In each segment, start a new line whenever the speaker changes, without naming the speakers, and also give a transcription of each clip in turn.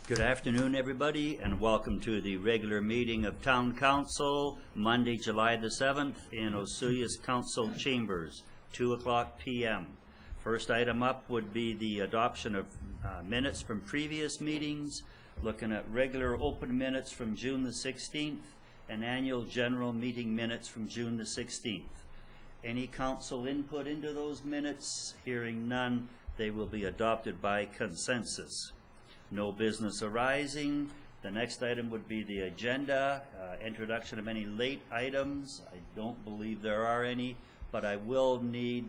Good afternoon, everybody, and welcome to the regular meeting of Town Council, Monday, July the 7th, in Osoyoos Council Chambers, 2:00 p.m. First item up would be the adoption of minutes from previous meetings, looking at regular open minutes from June the 16th and annual general meeting minutes from June the 16th. Any council input into those minutes? Hearing none, they will be adopted by consensus. No business arising. The next item would be the agenda, introduction of any late items. I don't believe there are any, but I will need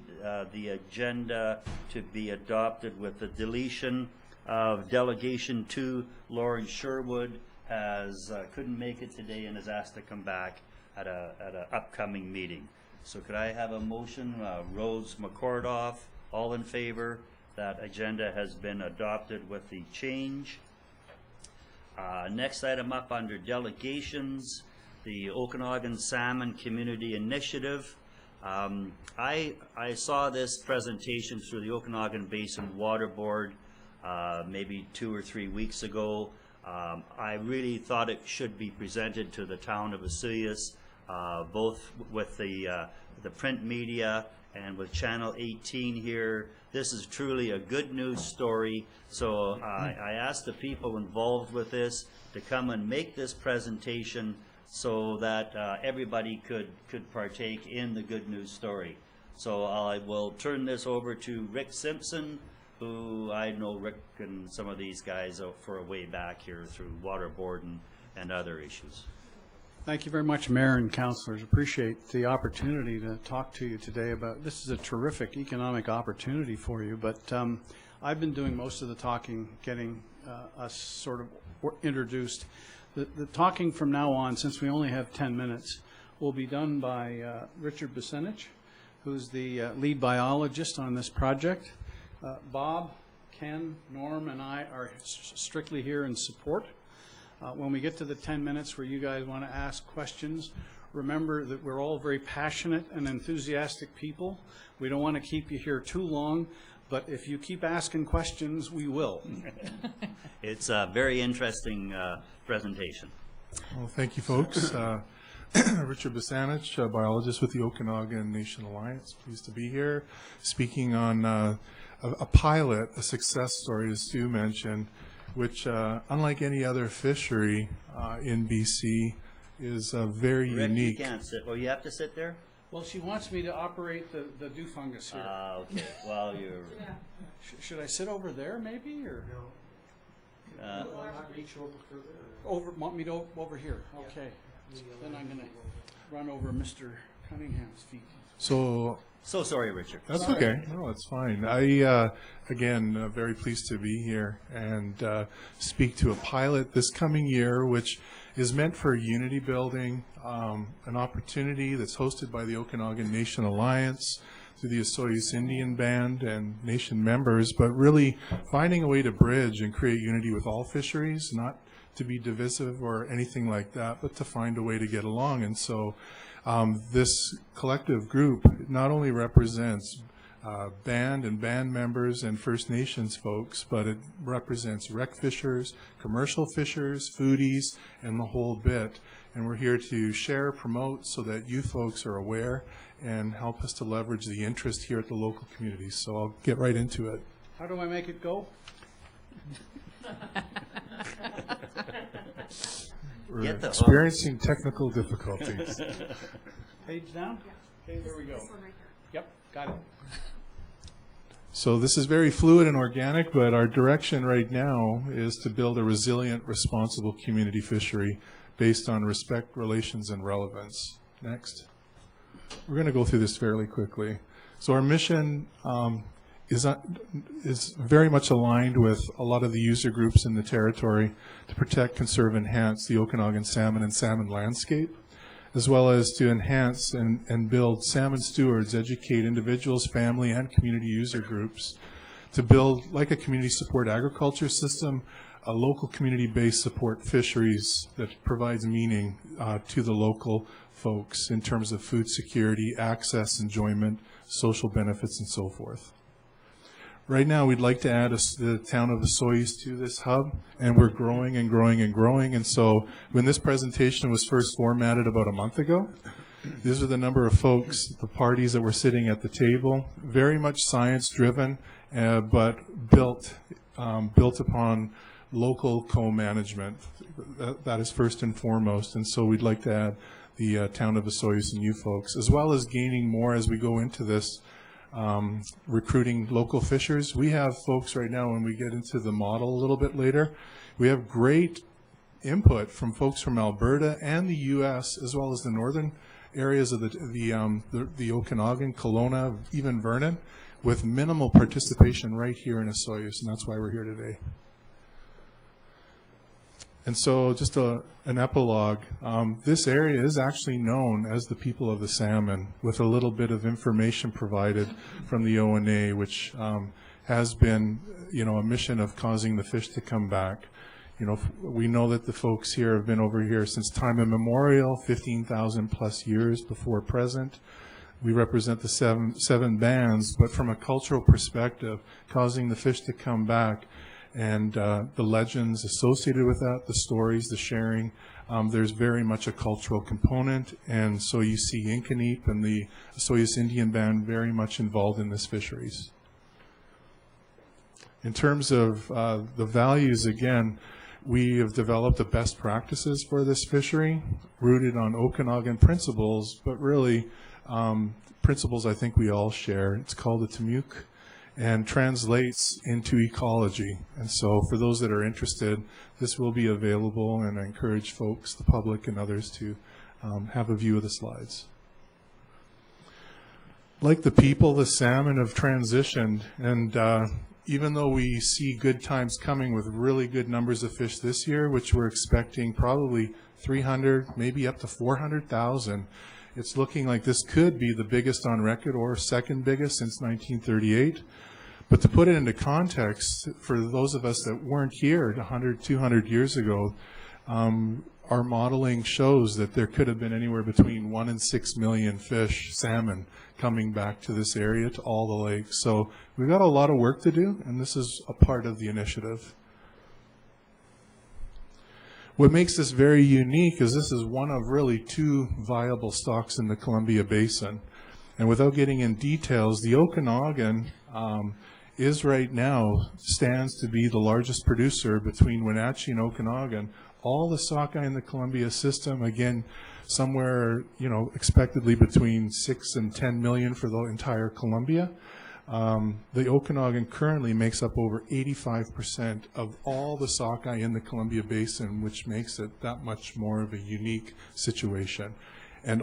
the agenda to be adopted with the deletion of Delegation 2. Lauren Sherwood couldn't make it today and has asked to come back at an upcoming meeting. So could I have a motion? Rhodes, McCordoff, all in favor? That agenda has been adopted with the change. Next item up under delegations, the Okanagan Salmon Community Initiative. I saw this presentation through the Okanagan Basin Water Board maybe 2 or 3 weeks ago. I really thought it should be presented to the town of Osoyoos, both with the print media and with Channel 18 here. This is truly a good news story. So I asked the people involved with this to come and make this presentation so that everybody could partake in the good news story. So I will turn this over to Rick Simpson, who I know Rick and some of these guys for a way back here through Water Board and other issues.
Thank you very much, Mayor and Councilors. Appreciate the opportunity to talk to you today about this. Is a terrific economic opportunity for you, but I've been doing most of the talking, getting us sort of introduced. The talking from now on, since we only have 10 minutes, will be done by Richard Bussanich, who's the lead biologist on this project. Bob, Ken, Norm, and I are strictly here in support. When we get to the 10 minutes where you guys want to ask questions, remember that we're all very passionate and enthusiastic people. We don't want to keep you here too long, but if you keep asking questions, we will.
It's a very interesting presentation.
Well, thank you, folks. Richard Bussanich, biologist with the Okanagan Nation Alliance. Pleased to be here, speaking on a pilot, a success story, as Stu mentioned, which, unlike any other fishery in BC, is very
Rick,
unique.
You can't sit. Oh, you have to sit there?
Well, she wants me to operate the dew fungus here.
Okay. Well, you're...
Should I sit over there, maybe, or? Want me to over here? Okay. Then I'm going to run over Mr. Cunningham's feet.
So sorry, Richard.
That's okay. No, it's fine. I, again, very pleased to be here and speak to a pilot this coming year, which is meant for unity building, an opportunity that's hosted by the Okanagan Nation Alliance through the Osoyoos Indian Band and nation members, but really finding a way to bridge and create unity with all fisheries, not to be divisive or anything like that, but to find a way to get along. And so this collective group not only represents band and band members and First Nations folks, but it represents rec fishers, commercial fishers, foodies, and the whole bit. And we're here to share, promote, so that you folks are aware and help us to leverage the interest here at the local community. So I'll get right into it.
How do I make it go?
We're experiencing technical difficulties.
Page down? Okay, there we go. Yep, got it.
So this is very fluid and organic, but our direction right now is to build a resilient, responsible community fishery based on respect, relations, and relevance. Next. We're going to go through this fairly quickly. So our mission is very much aligned with a lot of the user groups in the territory to protect, conserve, enhance the Okanagan salmon and salmon landscape, as well as to enhance and build salmon stewards, educate individuals, family, and community user groups to build, like a community support agriculture system, a local community-based support fisheries that provides meaning to the local folks in terms of food security, access, enjoyment, social benefits, and so forth. Right now, we'd like to add the town of Osoyoos to this hub, and we're growing and growing and growing. And so when this presentation was first formatted about a month ago, these are the number of folks, the parties that were sitting at the table, very much science-driven, but built upon local co-management. That is first and foremost. And so we'd like to add the town of Osoyoos and you folks, as well as gaining more as we go into this recruiting local fishers. We have folks right now, when we get into the model a little bit later, we have great input from folks from Alberta and the U.S., as well as the northern areas of the Okanagan, Kelowna, even Vernon, with minimal participation right here in Osoyoos, and that's why we're here today. And so just an epilogue, this area is actually known as the people of the salmon, with a little bit of information provided from the ONA, which has been, a mission of causing the fish to come back. We know that the folks here have been over here since time immemorial, 15,000 plus years before present. We represent the seven bands, but from a cultural perspective, causing the fish to come back, and the legends associated with that, the stories, the sharing, there's very much a cultural component, and so you see Inkaneep and the Osoyoos Indian Band very much involved in this fisheries. In terms of the values, again, we have developed the best practices for this fishery, rooted on Okanagan principles, but really principles I think we all share. It's called the Tumuk, and translates into ecology. And so for those that are interested, this will be available, and I encourage folks, the public and others, to have a view of the slides. Like the people, the salmon have transitioned, and even though we see good times coming with really good numbers of fish this year, which we're expecting probably 300, maybe up to 400,000, it's looking like this could be the biggest on record or second biggest since 1938. But to put it into context, for those of us that weren't here 100, 200 years ago, our modeling shows that there could have been anywhere between 1 and 6 million fish, salmon, coming back to this area, to all the lakes. So we've got a lot of work to do, and this is a part of the initiative. What makes this very unique is this is one of really 2 viable stocks in the Columbia Basin. And without getting in details, the Okanagan is right now, stands to be the largest producer between Wenatchee and Okanagan. All the sockeye in the Columbia system, again, somewhere, expectedly between 6 and 10 million for the entire Columbia. The Okanagan currently makes up over 85% of all the sockeye in the Columbia Basin, which makes it that much more of a unique situation. And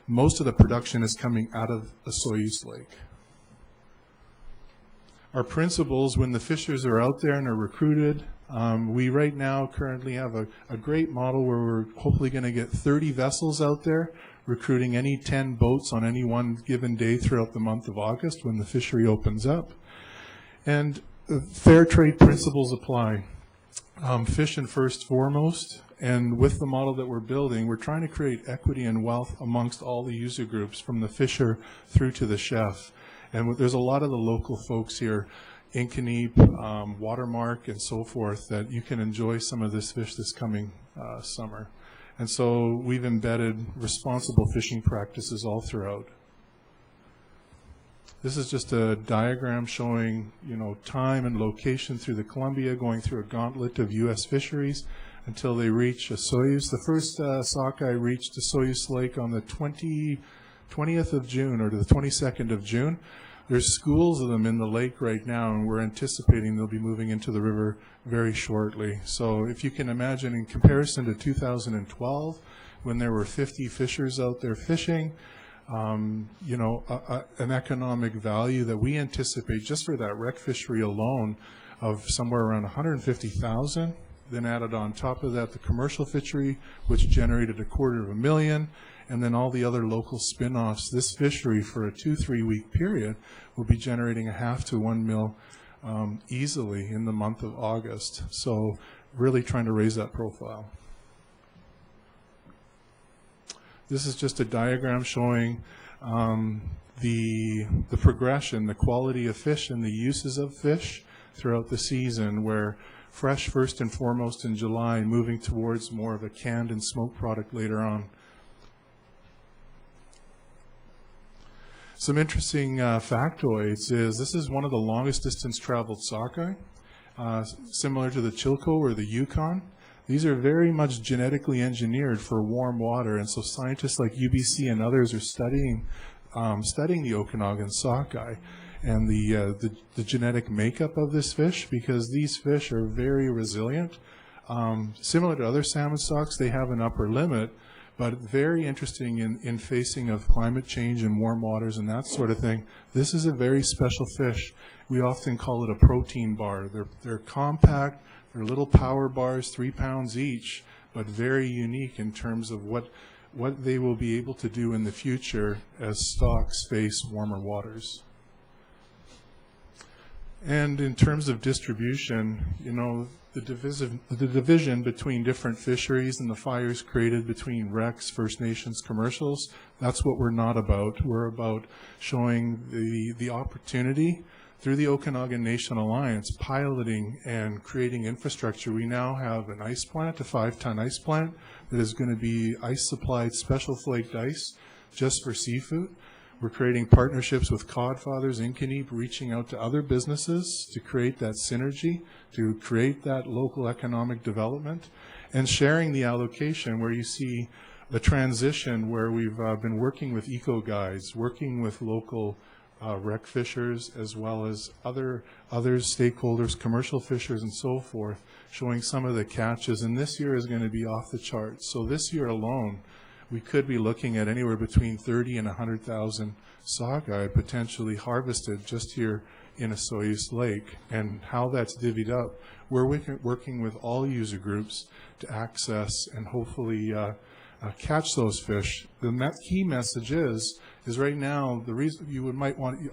most of the production is coming out of Osoyoos Lake. Our principals, when the fishers are out there and are recruited, we right now currently have a great model where we're hopefully going to get 30 vessels out there, recruiting any 10 boats on any one given day throughout the month of August when the fishery opens up. And fair trade principles apply. Fishing first foremost, and with the model that we're building, we're trying to create equity and wealth amongst all the user groups, from the fisher through to the chef. And there's a lot of the local folks here, Inkaneep, Watermark, and so forth, that you can enjoy some of this fish this coming summer. And so we've embedded responsible fishing practices all throughout. This is just a diagram showing, time and location through the Columbia, going through a gauntlet of U.S. fisheries until they reach Osoyoos. The first sockeye reached Osoyoos Lake on the 20th of June, or the 22nd of June. There's schools of them in the lake right now, and we're anticipating they'll be moving into the river very shortly. So if you can imagine, in comparison to 2012, when there were 50 fishers out there fishing, an economic value that we anticipate just for that wreck fishery alone of somewhere around 150,000. Then added on top of that the commercial fishery, which generated $250,000, and then all the other local spin-offs. This fishery for a 2-3 week period will be generating $0.5 to $1 million easily in the month of August. So really trying to raise that profile. This is just a diagram showing the progression, the quality of fish and the uses of fish throughout the season, where fresh first and foremost in July, moving towards more of a canned and smoked product later on. Some interesting factoids is this is one of the longest distance traveled sockeye, similar to the Chilko or the Yukon. These are very much genetically engineered for warm water, and so scientists like UBC and others are studying the Okanagan sockeye and the genetic makeup of this fish, because these fish are very resilient. Similar to other salmon stocks, they have an upper limit, but very interesting in facing of climate change and warm waters and that sort of thing. This is a very special fish. We often call it a protein bar. They're compact, they're little power bars, 3 pounds each, but very unique in terms of what they will be able to do in the future as stocks face warmer waters. And in terms of distribution, you know, the division between different fisheries and the fires created between Recs, First Nations, commercials, that's what we're not about. We're about showing the opportunity through the Okanagan Nation Alliance, piloting and creating infrastructure. We now have an ice plant, a 5-ton ice plant, that is going to be ice supplied special flaked ice just for seafood. We're creating partnerships with Codfathers, Inconip, reaching out to other businesses to create that synergy, to create that local economic development, and sharing the allocation where you see the transition where we've been working with eco guides, working with local rec fishers, as well as other stakeholders, commercial fishers and so forth, showing some of the catches. And this year is going to be off the charts. So this year alone, we could be looking at anywhere between 30 and 100,000 sockeye potentially harvested just here in Osoyoos Lake. And how that's divvied up, we're working with all user groups to access and hopefully catch those fish. The key message is right now, the reason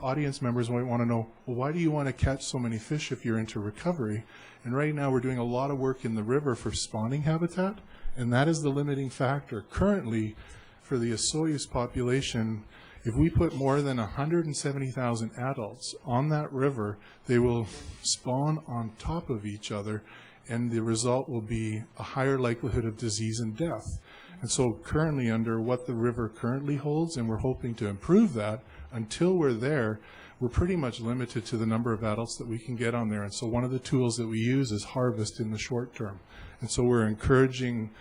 audience members might want to know, well, why do you want to catch so many fish if you're into recovery? And right now we're doing a lot of work in the river for spawning habitat, and that is the limiting factor. Currently, for the Osoyoos population, if we put more than 170,000 adults on that river, they will spawn on top of each other, and the result will be a higher likelihood of disease and death. And so currently, under what the river currently holds, and we're hoping to improve that, until we're there, we're pretty much limited to the number of adults that we can get on there. And so one of the tools that we use is harvest in the short term. And so we're encouraging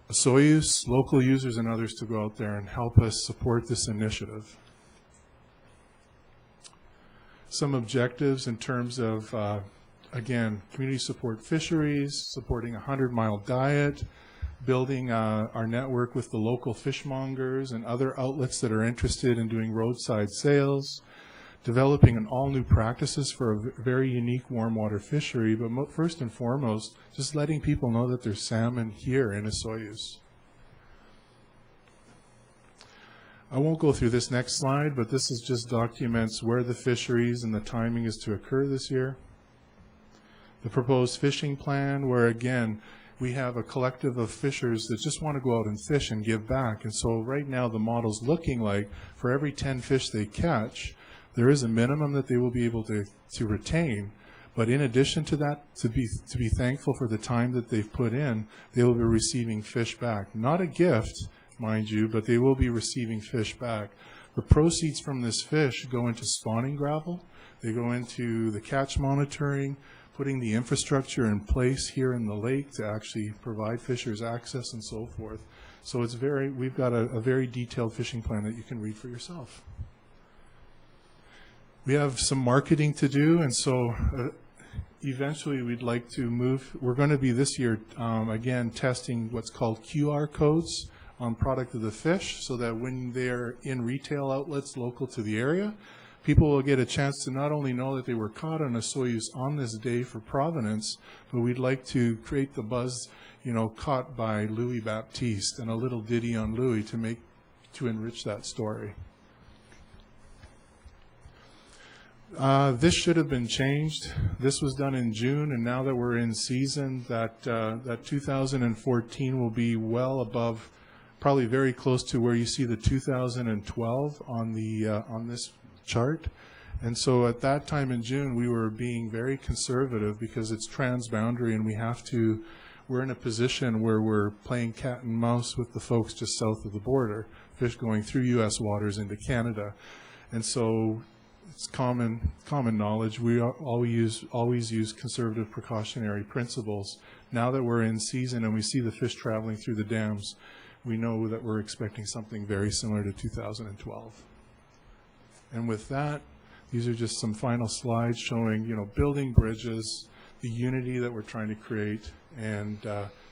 Osoyoos, local users, and others to go out there and help us support this initiative. Some objectives in terms of, again, community support fisheries, supporting a 100-mile diet, building our network with the local fishmongers and other outlets that are interested in doing roadside sales, developing an all-new practices for a very unique warm water fishery, but first and foremost, just letting people know that there's salmon here in Osoyoos. I won't go through this next slide, but this is just documents where the fisheries and the timing is to occur this year. The proposed fishing plan, where again, we have a collective of fishers that just want to go out and fish and give back. And so right now the model's looking like for every 10 fish they catch, there is a minimum that they will be able to retain. But in addition to that, to be thankful for the time that they've put in, they will be receiving fish back. Not a gift, mind you, but they will be receiving fish back. The proceeds from this fish go into spawning gravel. They go into the catch monitoring, putting the infrastructure in place here in the lake to actually provide fishers access and so forth. So it's we've got a very detailed fishing plan that you can read for yourself. We have some marketing to do, and so eventually we'd like to move. We're going to be this year, again, testing what's called QR codes on product of the fish, so that when they're in retail outlets local to the area, people will get a chance to not only know that they were caught on Osoyoos on this day for provenance, but we'd like to create the buzz, you know, caught by Louie Baptiste, and a little ditty on Louie to enrich that story. This should have been changed. This was done in June, and now that we're in season, that 2014 will be well above probably very close to where you see the 2012 on the on this chart. And so at that time in June, we were being very conservative because it's transboundary, and we're in a position where we're playing cat and mouse with the folks just south of the border, fish going through U.S. waters into Canada. And so it's common knowledge. We always use conservative precautionary principles. Now that we're in season and we see the fish traveling through the dams, we know that we're expecting something very similar to 2012. And with that, these are just some final slides showing, building bridges, the unity that we're trying to create, and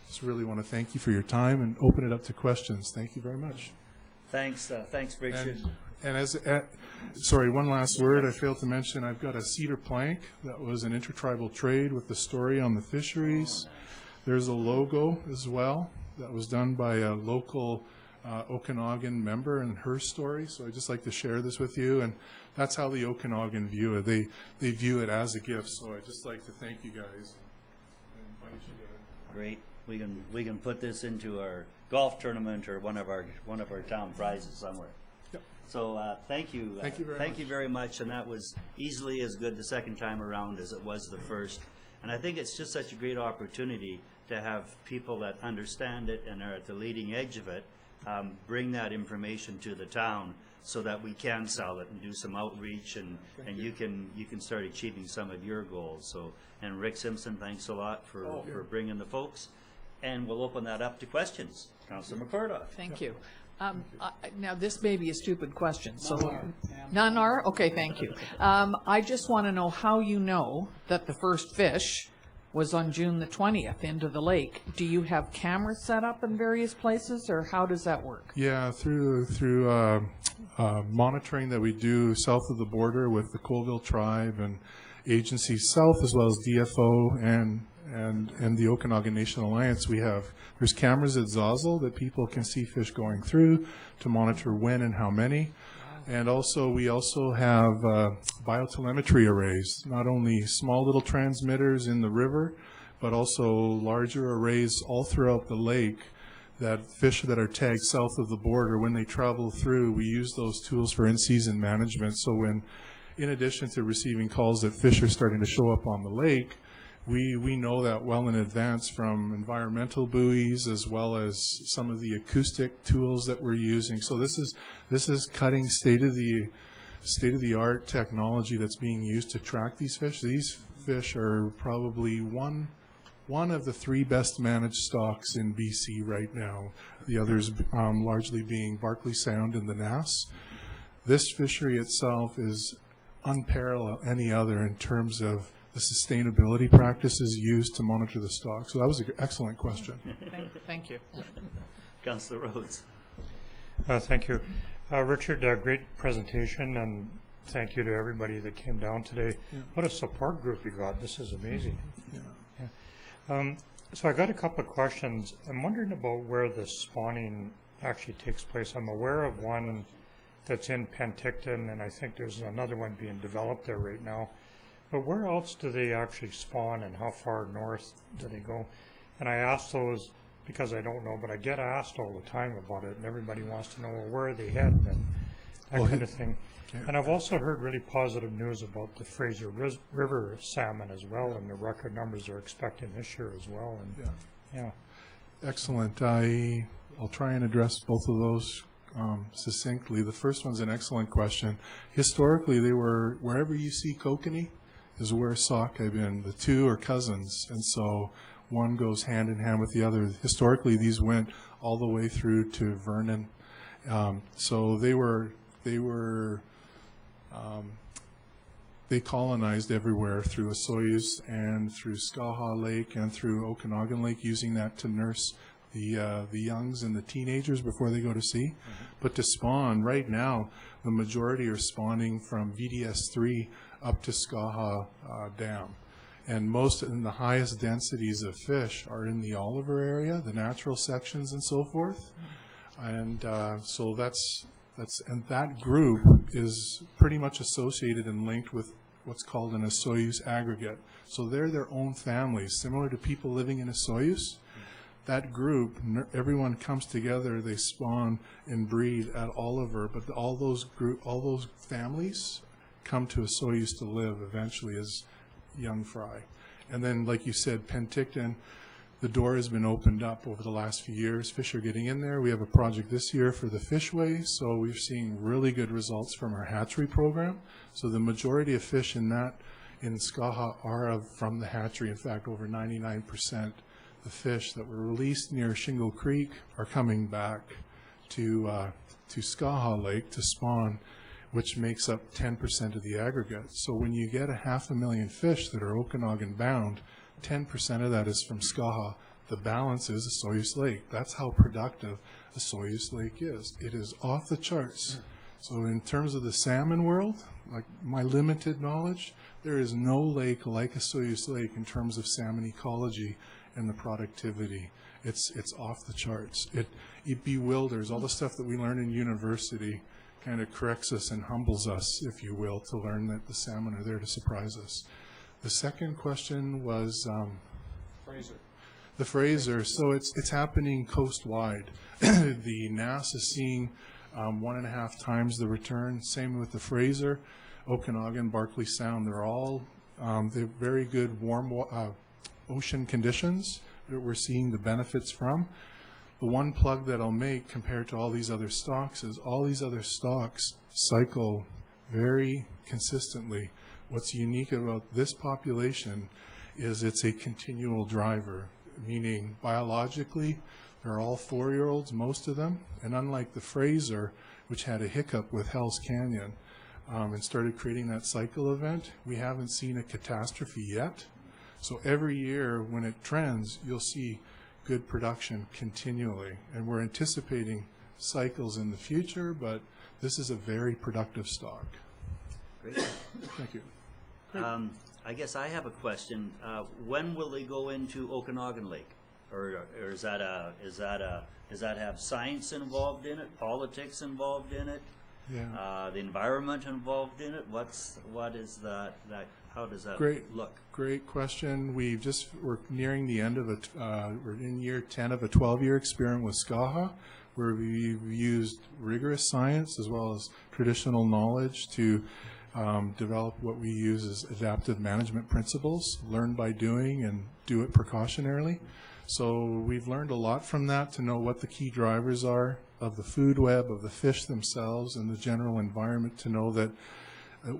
just really want to thank you for your time and open it up to questions. Thank you very much.
Thanks, Richard.
And sorry, one last word I failed to mention. I've got a cedar plank that was an intertribal trade with the story on the fisheries. There's a logo as well that was done by a local Okanagan member and her story. So I'd just like to share this with you. And that's how the Okanagan view it. They view it as a gift. So I'd just like to thank you guys. And invite you to
Great. We can put this into our golf tournament or one of our town prizes somewhere.
Yep.
So thank you.
Thank you very much.
And that was easily as good the second time around as it was the first. And I think it's just such a great opportunity to have people that understand it and are at the leading edge of it bring that information to the town so that we can sell it and do some outreach, and you can start achieving some of your goals. So, and Rick Simpson, thanks a lot for bringing the folks. And we'll open that up to questions. Councilor McCordock.
Thank you. Now, this may be a stupid question. So none are? Okay, thank you. I just want to know how you know that the first fish was on June the 20th into the lake. Do you have cameras set up in various places, or how does that work?
Yeah, through monitoring that we do south of the border with the Colville tribe and agencies south, as well as DFO and the Okanagan Nation Alliance. There's cameras at Zazzle that people can see fish going through to monitor when and how many. And also, we also have biotelemetry arrays, not only small little transmitters in the river, but also larger arrays all throughout the lake that fish that are tagged south of the border, when they travel through, we use those tools for in-season management. So when, in addition to receiving calls that fish are starting to show up on the lake, we know that well in advance from environmental buoys as well as some of the acoustic tools that we're using. So this is cutting state of the art technology that's being used to track these fish. These fish are probably one of the 3 best managed stocks in BC right now. The others largely being Barkley Sound and the Nass. This fishery itself is unparalleled any other in terms of the sustainability practices used to monitor the stock. So that was an excellent question.
Thank you.
Councillor Rhodes.
Thank you. Richard, great presentation, and thank you to everybody that came down today. Yeah. What a support group you got. This is amazing. Yeah. So I got a couple of questions. I'm wondering about where the spawning actually takes place. I'm aware of one that's in Penticton, and I think there's another one being developed there right now. But where else do they actually spawn, and how far north do they go? And I ask those because I don't know, but I get asked all the time about it, and everybody wants to know, well, where are they heading, and that kind of thing. Yeah. And I've also heard really positive news about the Fraser River salmon as well, and the record numbers they're expecting this year as well. And yeah.
Excellent. I'll try and address both of those succinctly. The first one's an excellent question. Historically, they were, wherever you see kokanee is where sock have been. The 2 are cousins, and so one goes hand in hand with the other. Historically, these went all the way through to Vernon. So they colonized everywhere through Osoyoos and through Skaha Lake and through Okanagan Lake, using that to nurse the youngs and the teenagers before they go to sea. Mm-hmm. But to spawn, right now, the majority are spawning from VDS3 up to Skaha Dam. And the highest densities of fish are in the Oliver area, the natural sections and so forth. And so and that group is pretty much associated and linked with what's called an Osoyoos aggregate. So they're their own families, similar to people living in Osoyoos. that group, everyone comes together, they spawn and breed at Oliver, but all those families come to Osoyoos to live eventually as young fry. And then, like you said, Penticton, the door has been opened up over the last few years. Fish are getting in there. We have a project this year for the fishway, so we're seeing really good results from our hatchery program. So the majority of fish in Skaha are from the hatchery. In fact, over 99%. The fish that were released near Shingle Creek are coming back to Skaha Lake to spawn, which makes up 10% of the aggregate. So when you get 500,000 fish that are Okanagan bound, 10% of that is from Skaha. The balance is Osoyoos Lake. That's how productive Osoyoos Lake is. It is off the charts. So in terms of the salmon world, like my limited knowledge, there is no lake like Osoyoos Lake in terms of salmon ecology and the productivity. It's off the charts. It bewilders. All the stuff that we learn in university kind of corrects us and humbles us, if you will, to learn that the salmon are there to surprise us. The second question was the Fraser. So it's happening coast-wide. The NAS is seeing 1.5 times the return. Same with the Fraser, Okanagan, Barkley Sound. They're all they're very good warm ocean conditions that we're seeing the benefits from. The one plug that I'll make compared to all these other stocks is all these other stocks cycle very consistently. What's unique about this population is it's a continual driver, meaning biologically they're all 4-year-olds, most of them, and unlike the Fraser, which had a hiccup with Hell's Canyon and started creating that cycle event, we haven't seen a catastrophe yet. So every year when it trends, you'll see good production continually. And we're anticipating cycles in the future, but this is a very productive stock.
Great.
Thank you.
I guess I have a question. When will they go into Okanagan Lake? Or does that have science involved in it, politics involved in it?
Yeah.
The environment involved in it? What is that? How does that look?
Great question. We're nearing the end of we're in year 10 of a 12-year experiment with Skaha, where we've used rigorous science as well as traditional knowledge to develop what we use as adaptive management principles, learn by doing and do it precautionarily. So we've learned a lot from that to know what the key drivers are of the food web, of the fish themselves, and the general environment, to know that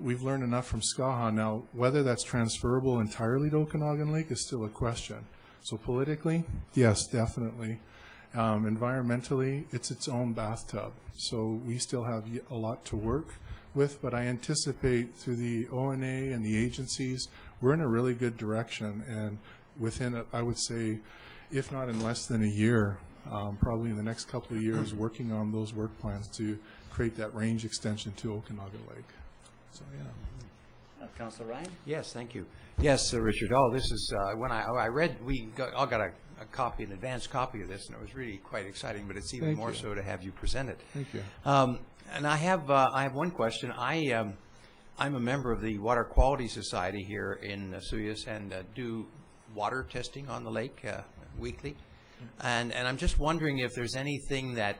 we've learned enough from Skaha. Now, whether that's transferable entirely to Okanagan Lake is still a question. So politically, yes, definitely. Environmentally, it's its own bathtub. So we still have a lot to work with, but I anticipate through the ONA and the agencies, we're in a really good direction. And within, I would say, if not in less than a year, probably in the next couple of years, working on those work plans to create that range extension to Okanagan Lake. So, yeah.
Councilor Ryan?
Yes, thank you. Yes, Richard. Oh, this is, when I read, we all got a copy, an advanced copy of this, and it was really quite exciting, but it's even more so to have you present it.
Thank you.
And I have one question. I'm a member of the Water Quality Society here in Osoyoos and do water testing on the lake weekly. And I'm just wondering if there's anything that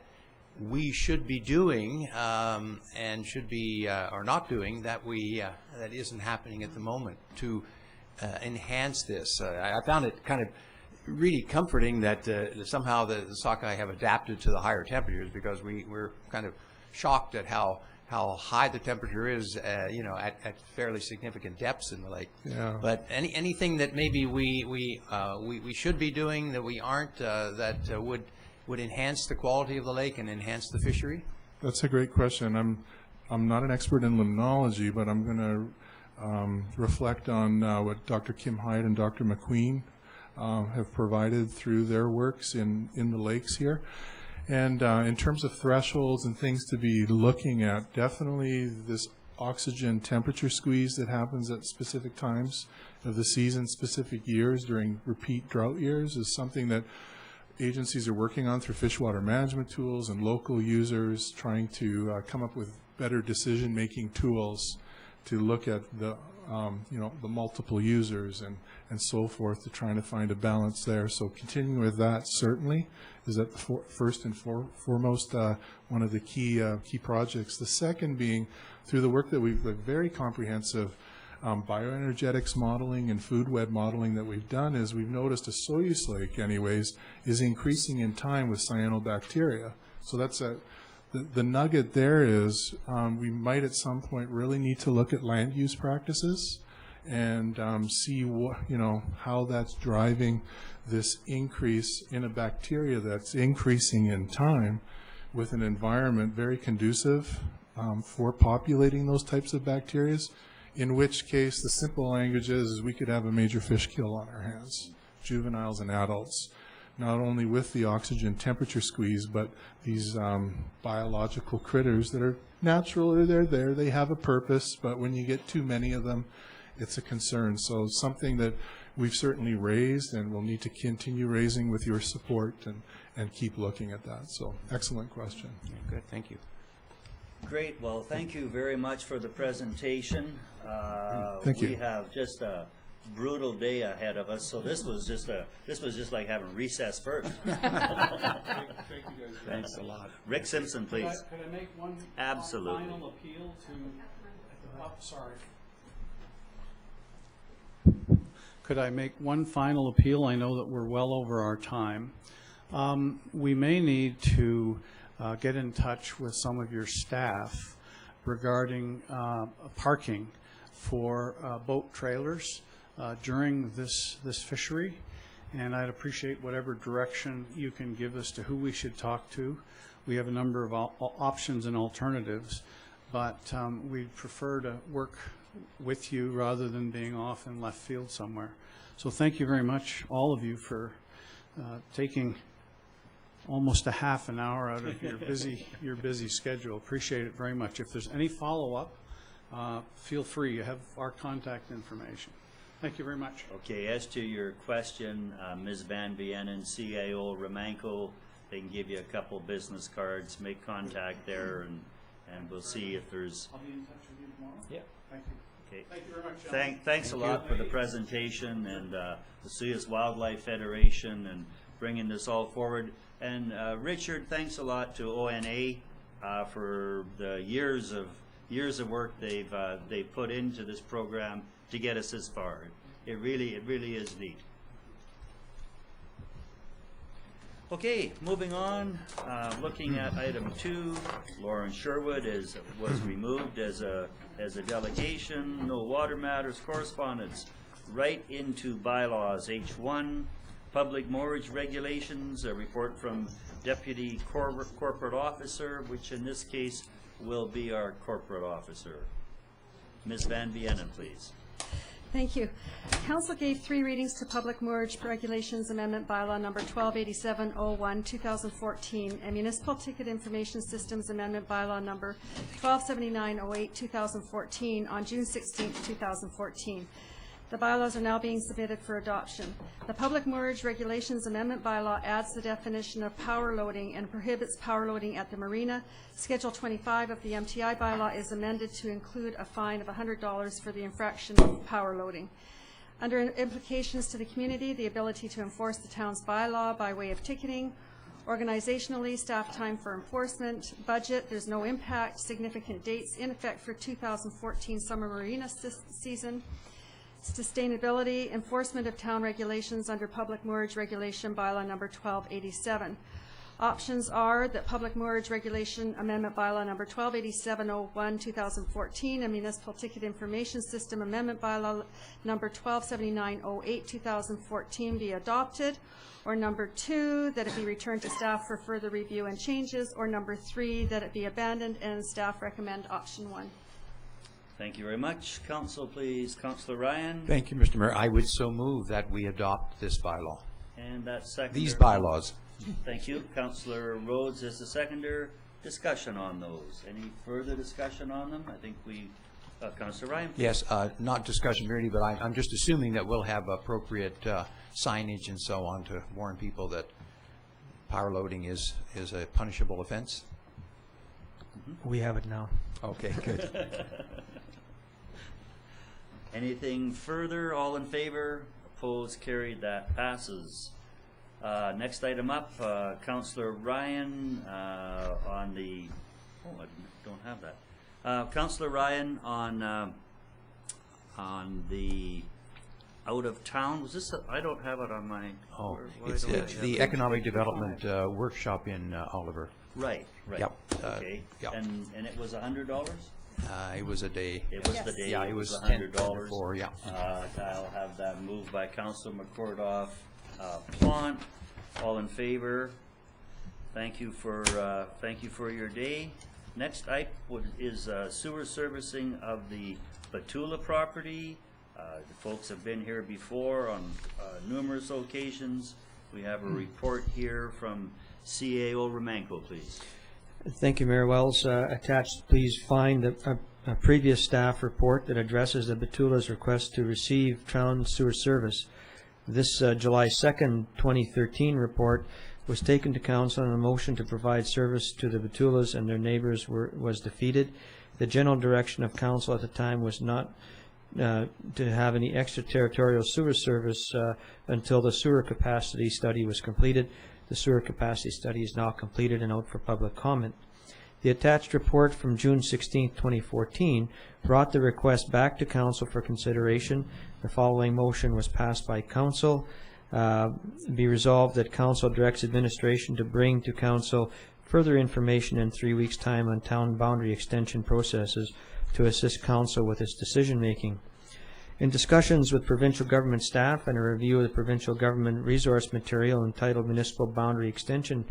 we should be doing and should be or not doing that that isn't happening at the moment to enhance this. I found it kind of really comforting that somehow the sockeye have adapted to the higher temperatures, because we're kind of shocked at how high the temperature is, at fairly significant depths in the lake.
Yeah.
But anything that maybe we should be doing that we aren't, that would enhance the quality of the lake and enhance the fishery?
That's a great question. I'm not an expert in limnology, but I'm going to reflect on what Dr. Kim Hyde and Dr. McQueen have provided through their works in the lakes here. And in terms of thresholds and things to be looking at, definitely this oxygen temperature squeeze that happens at specific times of the season, specific years during repeat drought years, is something that agencies are working on through fish water management tools and local users trying to come up with better decision-making tools to look at the the multiple users and so forth, to trying to find a balance there. So continuing with that certainly is at the first and foremost one of the key projects. The second being through the work that we've very comprehensive bioenergetics modeling and food web modeling that we've done, is we've noticed Osoyoos Lake anyways is increasing in time with cyanobacteria. So that's the nugget there is we might at some point really need to look at land use practices and see what, how that's driving this increase in a bacteria that's increasing in time with an environment very conducive for populating those types of bacteria. In which case, the simple language is we could have a major fish kill on our hands, juveniles and adults, not only with the oxygen temperature squeeze, but these biological critters that are natural, they're there, they have a purpose, but when you get too many of them, it's a concern. So something that we've certainly raised and will need to continue raising with your support and keep looking at that. So excellent question.
Good, thank you.
Great. Well, thank you very much for the presentation.
Thank you.
We have just a brutal day ahead of us, so this was just like having recess first.
Thanks a lot.
Rick Simpson, please.
Could I make one
Absolutely.
final appeal to? Sorry. Could I make one final appeal? I know that we're well over our time. We may need to get in touch with some of your staff regarding parking for boat trailers during this fishery, and I'd appreciate whatever direction you can give us to who we should talk to. We have a number of options and alternatives, but we'd prefer to work with you rather than being off in left field somewhere. So thank you very much, all of you, for taking almost a half an hour out of your busy schedule. Appreciate it very much. If there's any follow-up, feel free. You have our contact information. Thank you very much.
Okay, as to your question, Ms. Van Vienen, CAO Romanco, they can give you a couple business cards. Make contact there, and we'll see if there's...
I'll be in touch with you tomorrow.
Yeah.
Thank you.
Okay.
Thank you very much, John.
Thanks a lot for the presentation, and the Osoyoos Wildlife Federation, and bringing this all forward. And Richard, thanks a lot to ONA for the years of work they've put into this program to get us this far. It really is neat. Okay, moving on. Looking at item 2, Lauren Sherwood was removed as a delegation. No water matters correspondence. Right into bylaws. H1. Public Moorage Regulations, a report from Deputy Corporate Officer, which in this case will be our corporate officer. Ms. Van Vienen, please.
Thank you. Council gave 3 readings to Public Moorage Regulations Amendment Bylaw number 128701 2014 and Municipal Ticket Information Systems Amendment Bylaw number 127908 2014 on June 16, 2014. The bylaws are now being submitted for adoption. The Public Moorage Regulations Amendment Bylaw adds the definition of power loading and prohibits power loading at the marina. Schedule 25 of the MTI bylaw is amended to include a fine of $100 for the infraction of power loading. Under implications to the community, the ability to enforce the town's bylaw by way of ticketing, organizationally, staff time for enforcement, budget, there's no impact, significant dates in effect for 2014 summer marina season, sustainability, enforcement of town regulations under Public Moorage Regulation Bylaw number 1287. Options are that Public Moorage Regulation Amendment Bylaw number 128701 2014 and Municipal Ticket Information System Amendment Bylaw number 127908 2014 be adopted, or number 2, that it be returned to staff for further review and changes, or number 3, that it be abandoned, and staff recommend option 1.
Thank you very much. Council, please. Councillor Ryan.
Thank you, Mr. Mayor. I would so move that we adopt this bylaw.
And that seconder.
These bylaws.
Thank you. Councillor Rhodes is the seconder. Discussion on those. Any further discussion on them? I think we, Councillor Ryan.
Yes, not discussion really, but I'm just assuming that we'll have appropriate signage and so on to warn people that power loading is a punishable offense.
We have it now.
Okay, good.
Anything further? All in favor? Opposed? Carried. That passes. Next item up, Councillor Ryan on the, oh, I don't have that. Councillor Ryan on the out of town. Was this? I don't have it on my.
Oh,
why
it's
don't I have
the
it?
Economic Development Workshop in Oliver.
Right. Right.
Yep.
Okay.
Yep.
And it was $100.
It was a day.
It was the day.
Yeah, it was
$100.
$10 yeah.
I'll have that moved by Councillor McCordoff. Plant. All in favor? Thank you for your day. Next item is sewer servicing of the Butula property. The folks have been here before on numerous occasions. We have a report here from CAO Romanco, please.
Thank you, Mayor Wells. Attached, please find a previous staff report that addresses the Butula's request to receive town sewer service. This July 2nd, 2013 report was taken to council and a motion to provide service to the Butulas and their neighbors was defeated. The general direction of council at the time was not to have any extraterritorial sewer service until the sewer capacity study was completed. The sewer capacity study is now completed and out for public comment. The attached report from June 16, 2014 brought the request back to council for consideration. The following motion was passed by council. Be resolved that council directs administration to bring to council further information in 3 weeks' time on town boundary extension processes to assist council with its decision making. In discussions with provincial government staff and a review of the provincial government resource material entitled Municipal Boundary Extension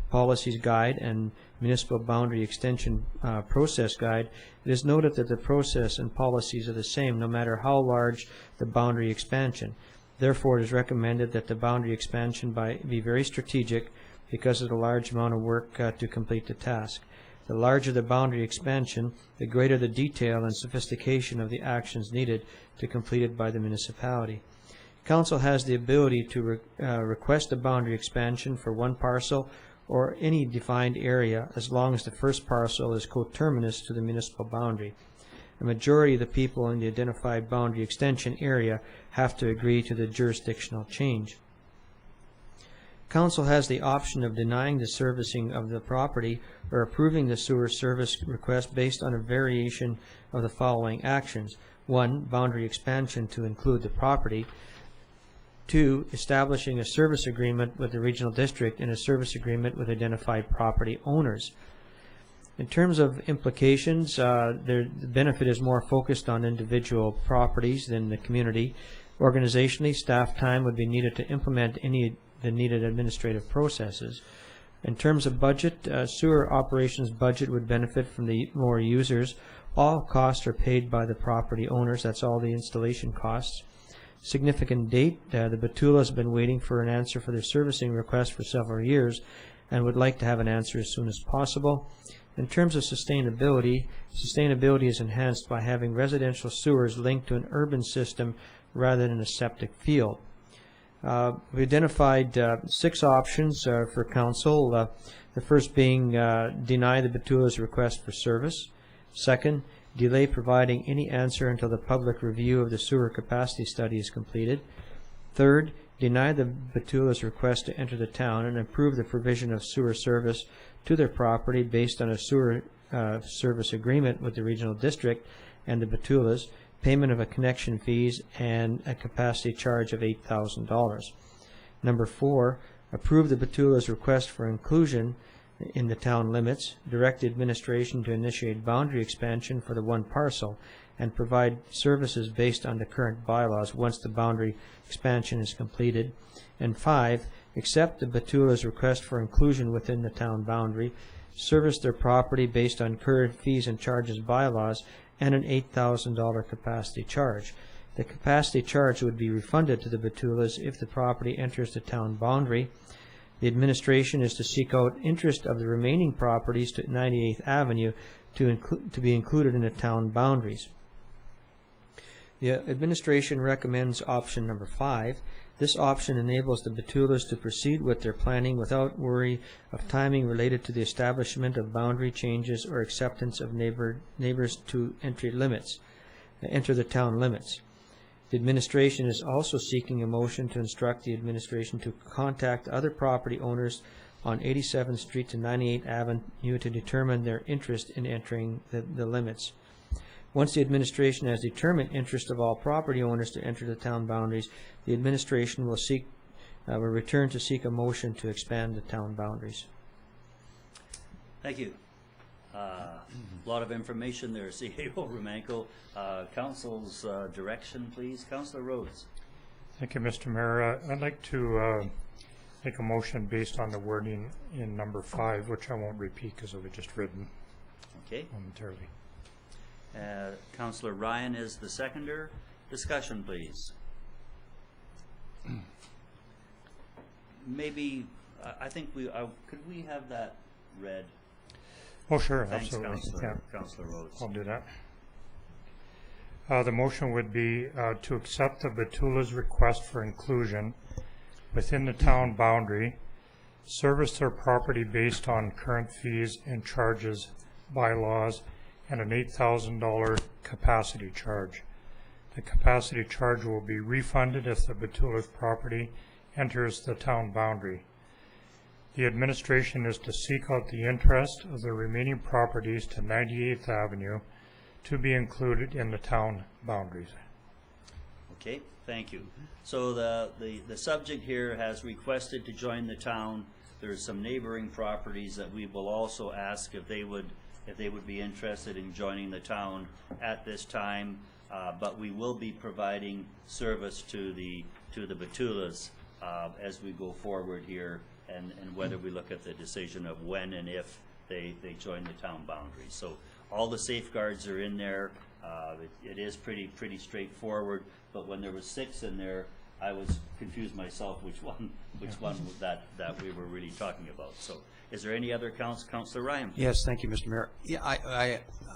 Policies Guide and Municipal Boundary Extension Process Guide, it is noted that the process and policies are the same no matter how large the boundary expansion. Therefore, it is recommended that the boundary expansion be very strategic because of the large amount of work to complete the task. The larger the boundary expansion, the greater the detail and sophistication of the actions needed to complete it by the municipality. Council has the ability to request a boundary expansion for one parcel or any defined area as long as the first parcel is coterminous to the municipal boundary. A majority of the people in the identified boundary extension area have to agree to the jurisdictional change. Council has the option of denying the servicing of the property or approving the sewer service request based on a variation of the following actions. 1. Boundary expansion to include the property. 2. Establishing a service agreement with the regional district and a service agreement with identified property owners. In terms of implications, the benefit is more focused on individual properties than the community. Organizationally, staff time would be needed to implement the needed administrative processes. In terms of budget, sewer operations budget would benefit from the more users. All costs are paid by the property owners. That's all the installation costs. Significant date, the Butula has been waiting for an answer for their servicing request for several years and would like to have an answer as soon as possible. In terms of sustainability, sustainability is enhanced by having residential sewers linked to an urban system rather than a septic field. We identified 6 options for council. The first being deny the Butula's request for service. Second, delay providing any answer until the public review of the sewer capacity study is completed. Third, deny the Butula's request to enter the town and approve the provision of sewer service to their property based on a sewer service agreement with the regional district and the Butulas, payment of a connection fees, and a capacity charge of $8,000. Number 4, approve the Butula's request for inclusion in the town limits, direct the administration to initiate boundary expansion for the one parcel, and provide services based on the current bylaws once the boundary expansion is completed. And 5, accept the Butula's request for inclusion within the town boundary, service their property based on current fees and charges bylaws, and an $8,000 capacity charge. The capacity charge would be refunded to the Butulas if the property enters the town boundary. The administration is to seek out interest of the remaining properties to 98th Avenue to be included in the town boundaries. The administration recommends option number 5. This option enables the Butulas to proceed with their planning without worry of timing related to the establishment of boundary changes or acceptance of neighbors to enter the town limits. The administration is also seeking a motion to instruct the administration to contact other property owners on 87th Street to 98th Avenue to determine their interest in entering the limits. Once the administration has determined interest of all property owners to enter the town boundaries, the administration will return to seek a motion to expand the town boundaries.
Thank you. A lot of information there, CAO Romanko. Council's direction, please. Councilor Rhodes.
Thank you, Mr. Mayor. I'd like to make a motion based on the wording in number 5, which I won't repeat because it was just written
Okay.
momentarily.
Councilor Ryan is the seconder. Discussion, please. Maybe, I think could we have that read?
Oh, sure,
Thanks,
absolutely.
Councilor Rhodes.
I'll do that. The motion would be to accept the Butula's request for inclusion within the town boundary, service their property based on current fees and charges, bylaws, and an $8,000 capacity charge. The capacity charge will be refunded if the Butula's property enters the town boundary. The administration is to seek out the interest of the remaining properties to 98th Avenue to be included in the town boundaries.
Okay, thank you. So the subject here has requested to join the town. There's some neighboring properties that we will also ask if they would be interested in joining the town at this time. But we will be providing service to the Butulas as we go forward here, and whether we look at the decision of when and if they join the town boundaries. So all the safeguards are in there. It is pretty straightforward. But when there was 6 in there, I was confused myself which one that we were really talking about. So is there any other Councilor Ryan?
Yes, thank you, Mr. Mayor. Yeah,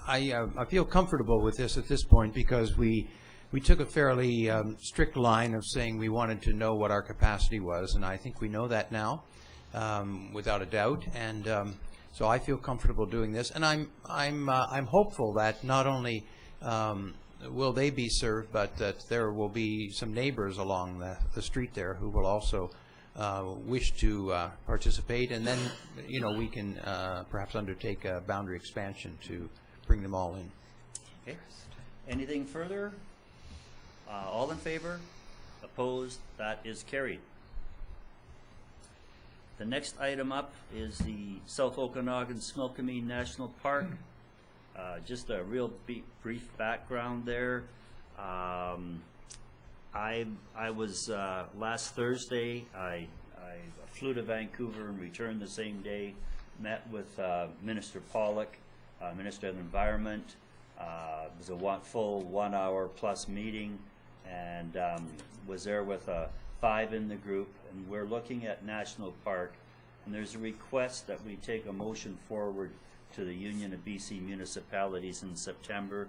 I feel comfortable with this at this point because we took a fairly strict line of saying we wanted to know what our capacity was, and I think we know that now, without a doubt. And so I feel comfortable doing this, and I'm hopeful that not only will they be served, but that there will be some neighbors along the street there who will also wish to participate, and then we can perhaps undertake a boundary expansion to bring them all in.
Okay. Anything further? All in favor? Opposed? That is carried. The next item up is the South Okanagan Smilkameen National Park. Just a real brief background there. I was last Thursday. I flew to Vancouver and returned the same day. Met with Minister Pollock, Minister of the Environment. It was a full 1 hour plus meeting, and was there with 5 in the group. And we're looking at National Park, and there's a request that we take a motion forward to the Union of BC Municipalities in September,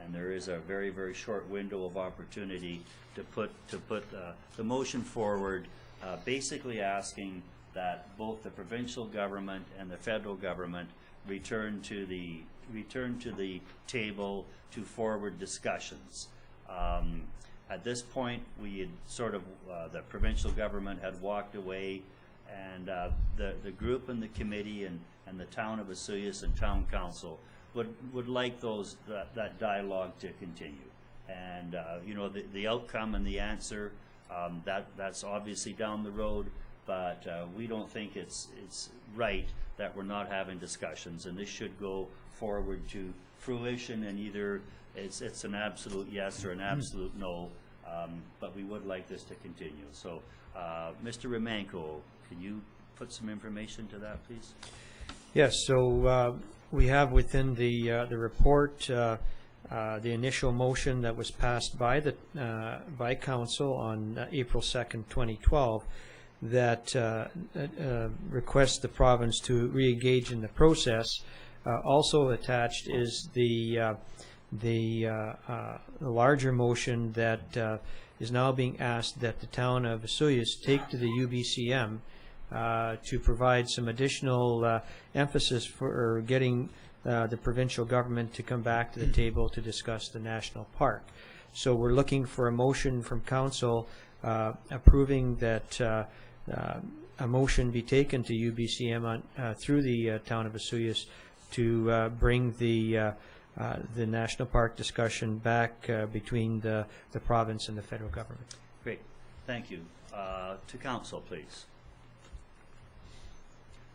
and there is a very, very short window of opportunity to put the motion forward, basically asking that both the provincial government and the federal government return to the table to forward discussions. At this point, we had sort of the provincial government had walked away, and the group and the committee and the town of Osoyoos and town council would like that dialogue to continue. And the outcome and the answer, that's obviously down the road, but we don't think it's right that we're not having discussions, and this should go forward to fruition, and either it's an absolute yes or an absolute no, but we would like this to continue. So Mr. Romanko, can you put some information to that, please?
Yes, so we have within the report the initial motion that was passed by Council on April 2nd, 2012, that requests the province to re-engage in the process. Also attached is the larger motion that is now being asked that the town of Osoyoos take to the UBCM to provide some additional emphasis for getting the provincial government to come back to the table to discuss the national park. So we're looking for a motion from council approving that a motion be taken to UBCM through the town of Osoyoos to bring the national park discussion back between the province and the federal government.
Great, thank you. To council, please.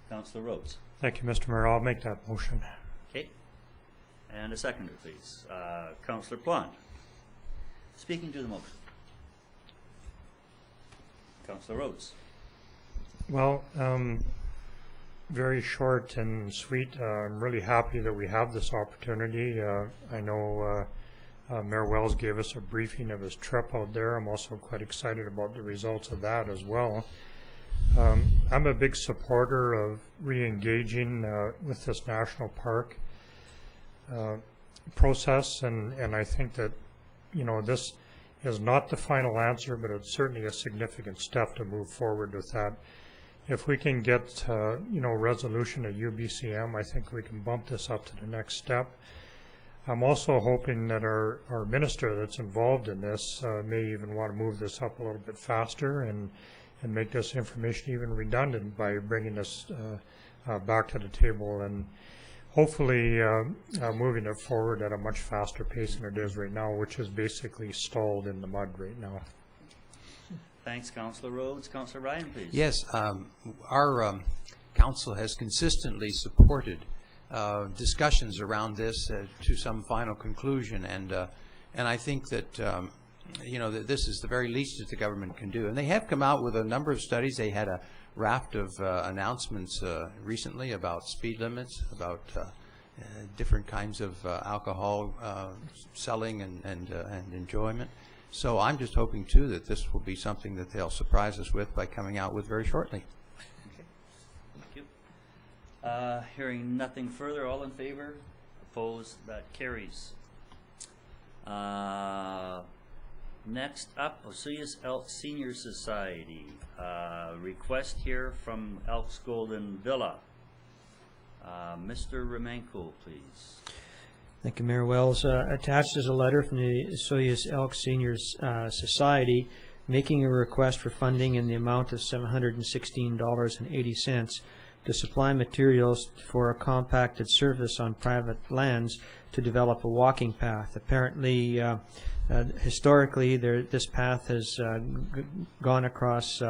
Councillor Rhodes.
Thank you, Mr. Mayor. I'll make that motion.
Okay. And a seconder, please. Councillor Plant. Speaking to the motion. Councillor Rhodes.
Well, very short and sweet. I'm really happy that we have this opportunity. I know Mayor Wells gave us a briefing of his trip out there. I'm also quite excited about the results of that as well. I'm a big supporter of re-engaging with this national park process, and I think that, you know, this is not the final answer, but it's certainly a significant step to move forward with that. If we can get, you know, resolution at UBCM, I think we can bump this up to the next step. I'm also hoping that our minister that's involved in this may even want to move this up a little bit faster and make this information even redundant by bringing this back to the table and hopefully moving it forward at a much faster pace than it is right now, which is basically stalled in the mud right now.
Thanks, Councillor Rhodes. Councillor Ryan, please.
Yes, our council has consistently supported discussions around this to some final conclusion, and I think that you know, that this is the very least that the government can do. And they have come out with a number of studies. They had a raft of announcements recently about speed limits, about different kinds of alcohol selling and enjoyment. So I'm just hoping, too, that this will be something that they'll surprise us with by coming out with very shortly.
Okay. Thank you. Hearing nothing further, all in favor? Opposed? That carries. Next up, Osoyoos Elk Senior Society. Request here from Elks Golden Villa. Mr. Remenko, please.
Thank you, Mayor Wells. Attached is a letter from the Osoyoos Elk Seniors Society making a request for funding in the amount of $716.80 to supply materials for a compacted surface on private lands to develop a walking path. Apparently, historically, this path has gone across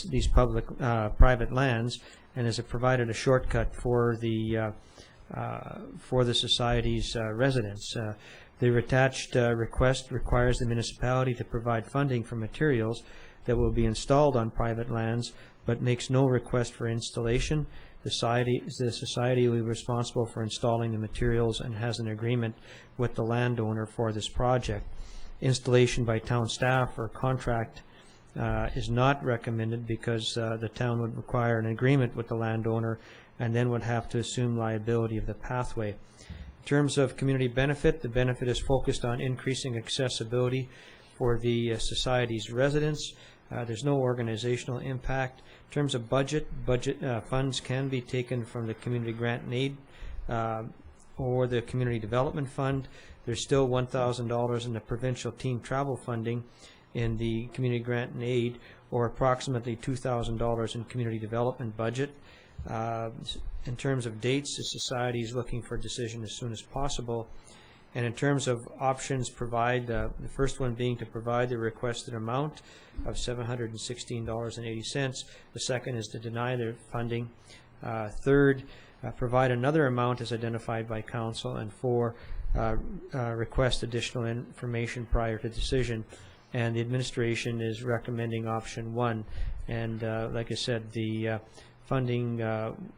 these private lands and has provided a shortcut for the society's residents. The attached request requires the municipality to provide funding for materials that will be installed on private lands, but makes no request for installation. The society will be responsible for installing the materials and has an agreement with the landowner for this project. Installation by town staff or contract is not recommended because the town would require an agreement with the landowner and then would have to assume liability of the pathway. In terms of community benefit, the benefit is focused on increasing accessibility for the society's residents. There's no organizational impact. In terms of budget funds can be taken from the Community Grant and Aid or the Community Development Fund. There's still $1,000 in the provincial team travel funding in the Community Grant and Aid, or approximately $2,000 in community development budget. In terms of dates, the society is looking for a decision as soon as possible. And in terms of options, the first one being to provide the requested amount of $716.80. The second is to deny their funding. Third, provide another amount as identified by council. And four, request additional information prior to decision. And the administration is recommending option one. And like I said, the funding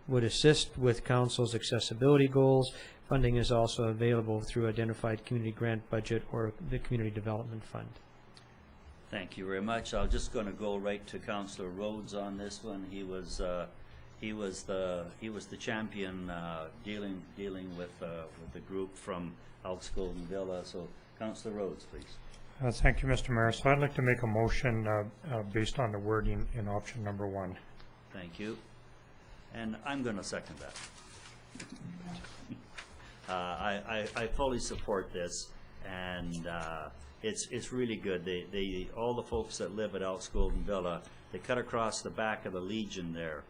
would assist with council's accessibility goals. Funding is also available through identified community grant budget or the Community Development Fund.
Thank you very much. I'm just going to go right to Councillor Rhodes on this one. He was the champion dealing with the group from Elks Golden Villa. So, Councillor Rhodes, please.
Thank you, Mr. Mayor. So I'd like to make a motion based on the wording in option number one.
Thank you. And I'm going to second that. I fully support this. and it's really good. All the folks that live at Elks Golden Villa, they cut across the back of the Legion there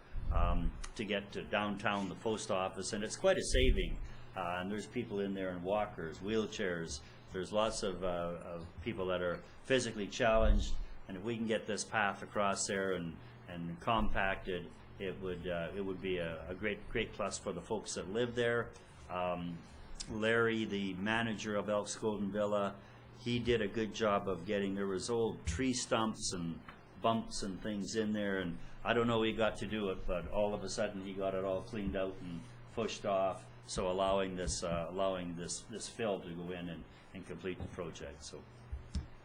to get to downtown, the post office, and it's quite a saving. And there's people in there in walkers, wheelchairs. There's lots of people that are physically challenged, and if we can get this path across there and compacted, it would be a great plus for the folks that live there. Larry, the manager of Elks Golden Villa, he did a good job of getting, there was old tree stumps and bumps and things in there, and I don't know how he got to do it, but all of a sudden he got it all cleaned out and pushed off, so allowing this fill to go in and complete the project. So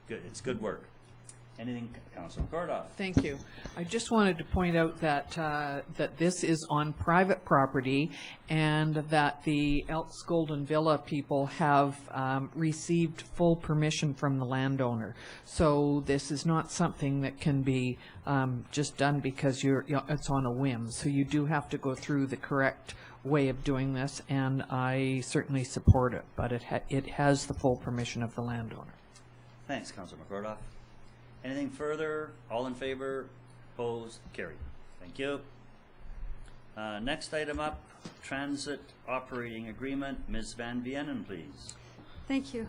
good, it's good work. Anything, Councilor Cordoff?
Thank you. I just wanted to point out that that this is on private property, and that the Elks Golden Villa people have received full permission from the landowner. So this is not something that can be just done because it's on a whim. So you do have to go through the correct way of doing this, and I certainly support it. But it has the full permission of the landowner.
Thanks, Councilor McCordoff. Anything further? All in favor? Opposed? Carried. Thank you. Next item up, Transit Operating Agreement. Ms. Van Vienen, please.
Thank you.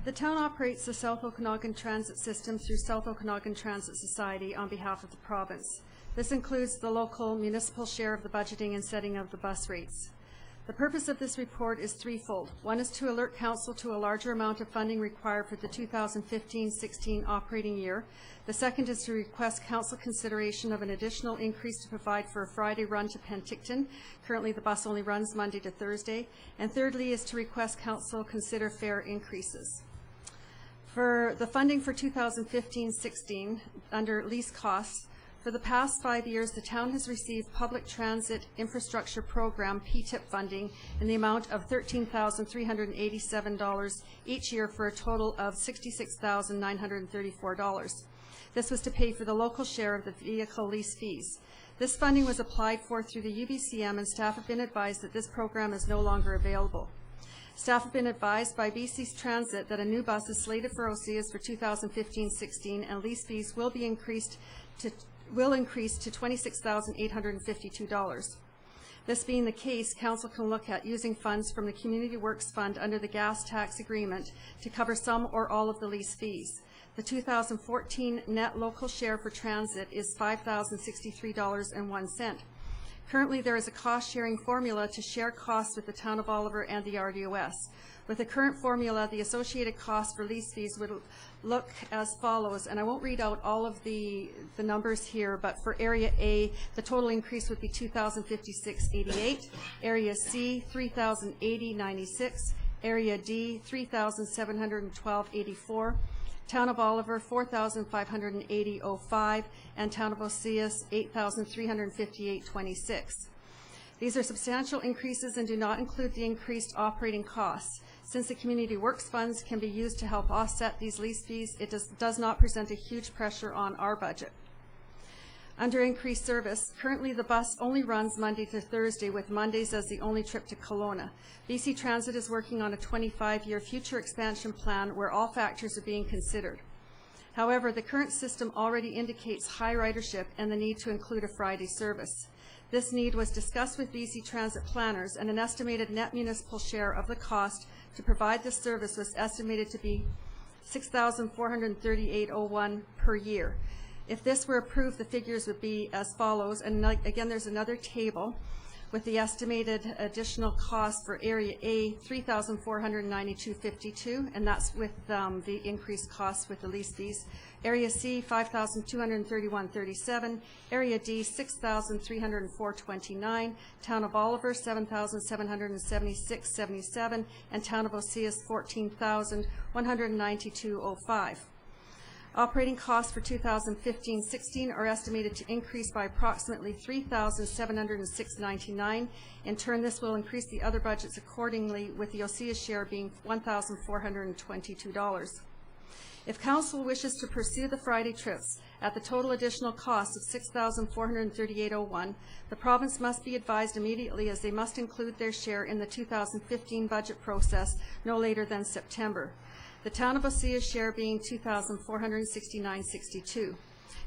The town operates the South Okanagan Transit System through South Okanagan Transit Society on behalf of the province. This includes the local municipal share of the budgeting and setting of the bus rates. The purpose of this report is threefold. One is to alert Council to a larger amount of funding required for the 2015-16 operating year. The second is to request Council consideration of an additional increase to provide for a Friday run to Penticton. Currently the bus only runs Monday to Thursday. And thirdly is to request Council consider fare increases. For the funding for 2015-16 under lease costs, for the past 5 years, the town has received Public Transit Infrastructure Program PTIP funding in the amount of $13,387 each year for a total of $66,934. This was to pay for the local share of the vehicle lease fees. This funding was applied for through the UBCM, and staff have been advised that this program is no longer available. Staff have been advised by BC's Transit that a new bus is slated for Osoyoos for 2015-16, and lease fees will increase to $26,852. This being the case, Council can look at using funds from the Community Works Fund under the gas tax agreement to cover some or all of the lease fees. The 2014 net local share for transit is $5,063.01. Currently, there is a cost-sharing formula to share costs with the Town of Oliver and the RDOS. With the current formula, the associated cost for lease fees would look as follows, and I won't read out all of the numbers here, but for Area A, the total increase would be $2,056.88, Area C, $3,080.96, Area D, $3,712.84, Town of Oliver, $4,580.05, and Town of Osoyoos, $8,358.26. These are substantial increases and do not include the increased operating costs. Since the Community Works funds can be used to help offset these lease fees, it does not present a huge pressure on our budget. Under increased service, currently the bus only runs Monday to Thursday, with Mondays as the only trip to Kelowna. BC Transit is working on a 25-year future expansion plan where all factors are being considered. However, the current system already indicates high ridership and the need to include a Friday service. This need was discussed with BC Transit planners, and an estimated net municipal share of the cost to provide this service was estimated to be $6,438.01 per year. If this were approved, the figures would be as follows, and again, there's another table with the estimated additional cost for Area A, $3,492.52, and that's with the increased costs with the lease fees. Area C, $5,231.37. Area D, $6,304.29. Town of Oliver, $7,776.77, and Town of Osoyoos, $14,192.05. Operating costs for 2015-16 are estimated to increase by approximately $3,706.99. In turn, this will increase the other budgets accordingly, with the Osoyoos share being $1,422. If Council wishes to pursue the Friday trips, at the total additional cost of $6,438.01, the province must be advised immediately, as they must include their share in the 2015 budget process no later than September. The Town of Osoyoos share being $2,469.62.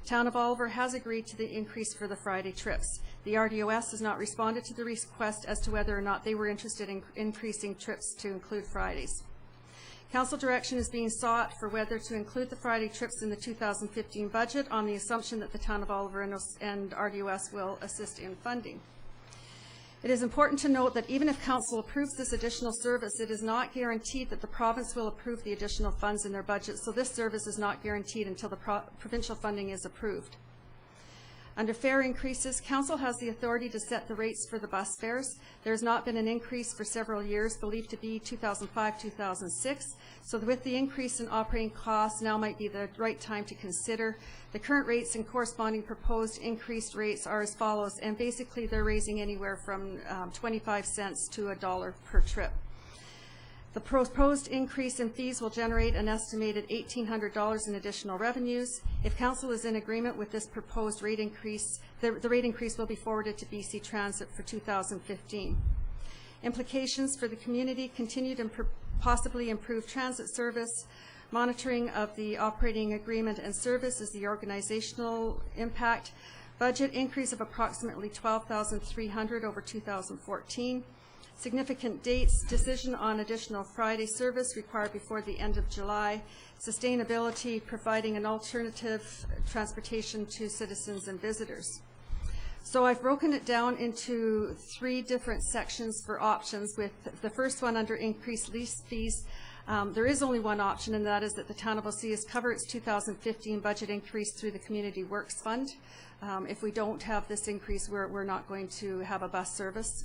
Town of Oliver has agreed to the increase for the Friday trips. The RDOS has not responded to the request as to whether or not they were interested in increasing trips to include Fridays. Council direction is being sought for whether to include the Friday trips in the 2015 budget on the assumption that the Town of Oliver and RDOS will assist in funding. It is important to note that even if Council approves this additional service, it is not guaranteed that the province will approve the additional funds in their budget, so this service is not guaranteed until the provincial funding is approved. Under fare increases, Council has the authority to set the rates for the bus fares. There has not been an increase for several years, believed to be 2005-2006. So with the increase in operating costs, now might be the right time to consider. The current rates and corresponding proposed increased rates are as follows, and basically they're raising anywhere from 25 cents to $1 per trip. The proposed increase in fees will generate an estimated $1,800 in additional revenues. If Council is in agreement with this proposed rate increase, the rate increase will be forwarded to BC Transit for 2015. Implications for the community: continued and possibly improved transit service. Monitoring of the operating agreement and service is the organizational impact. Budget increase of approximately $12,300 over 2014. Significant dates: decision on additional Friday service required before the end of July. Sustainability: providing an alternative transportation to citizens and visitors. So I've broken it down into 3 different sections for options, with the first one under increased lease fees. There is only one option, and that is that the Town of Osoyoos cover its 2015 budget increase through the Community Works Fund. If we don't have this increase, we're not going to have a bus service.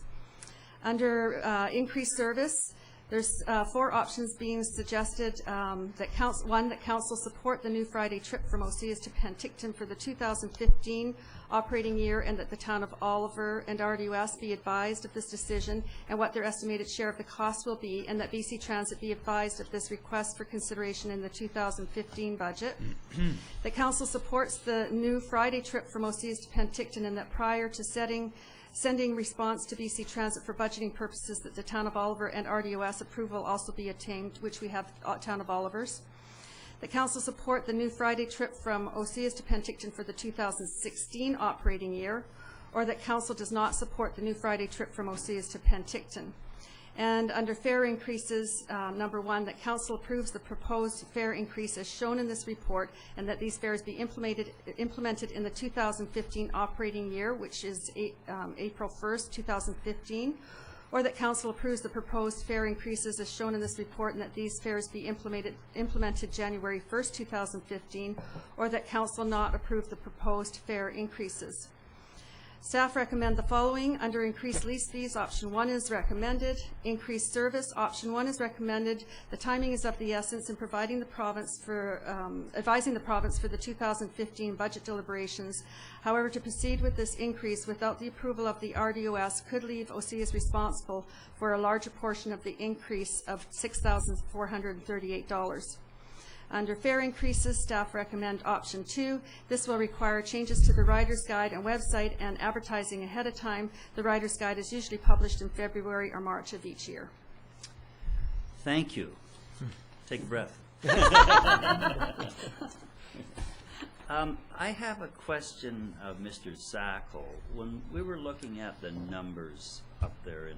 Under increased service, there's 4 options being suggested. That Council support the new Friday trip from Osoyoos to Penticton for the 2015 operating year, and that the Town of Oliver and RDOS be advised of this decision and what their estimated share of the cost will be, and that BC Transit be advised of this request for consideration in the 2015 budget. The Council supports the new Friday trip from Osoyoos to Penticton, and that prior to sending response to BC Transit for budgeting purposes, that the Town of Oliver and RDOS approval also be obtained, which we have Town of Oliver's. The Council support the new Friday trip from Osoyoos to Penticton for the 2016 operating year, or that Council does not support the new Friday trip from Osoyoos to Penticton. And under fare increases, number 1, that Council approves the proposed fare increase as shown in this report, and that these fares be implemented in the 2015 operating year, which is April 1st, 2015, or that Council approves the proposed fare increases as shown in this report, and that these fares be implemented January 1st, 2015, or that Council not approve the proposed fare increases. Staff recommend the following. Under increased lease fees, option 1 is recommended. Increased service, option 1 is recommended. The timing is of the essence in providing the province for advising the province for the 2015 budget deliberations. However, to proceed with this increase without the approval of the RDOS could leave Osoyoos responsible for a larger portion of the increase of $6,438. Under fare increases, staff recommend option 2. This will require changes to the Rider's Guide and website and advertising ahead of time. The Rider's Guide is usually published in February or March of each year.
Thank you. Take a breath. I have a question of Mr. Zackel. When we were looking at the numbers up there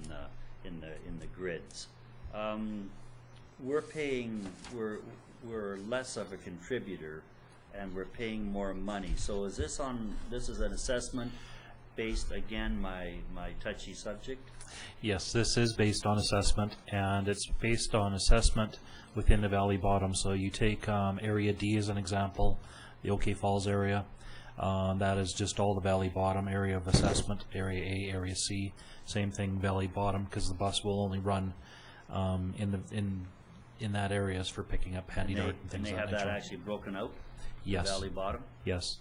in the grids, we're less of a contributor, and we're paying more money. So is this is an assessment based, again, my touchy subject?
Yes, this is based on assessment, and it's based on assessment within the Valley Bottom. So you take Area D as an example, the OK Falls area. That is just all the Valley Bottom area of assessment. Area A, Area C, same thing, Valley Bottom, because the bus will only run in that areas for picking up handy note and things
like that. And they have that actually broken out?
Yes.
The Valley Bottom?
Yes.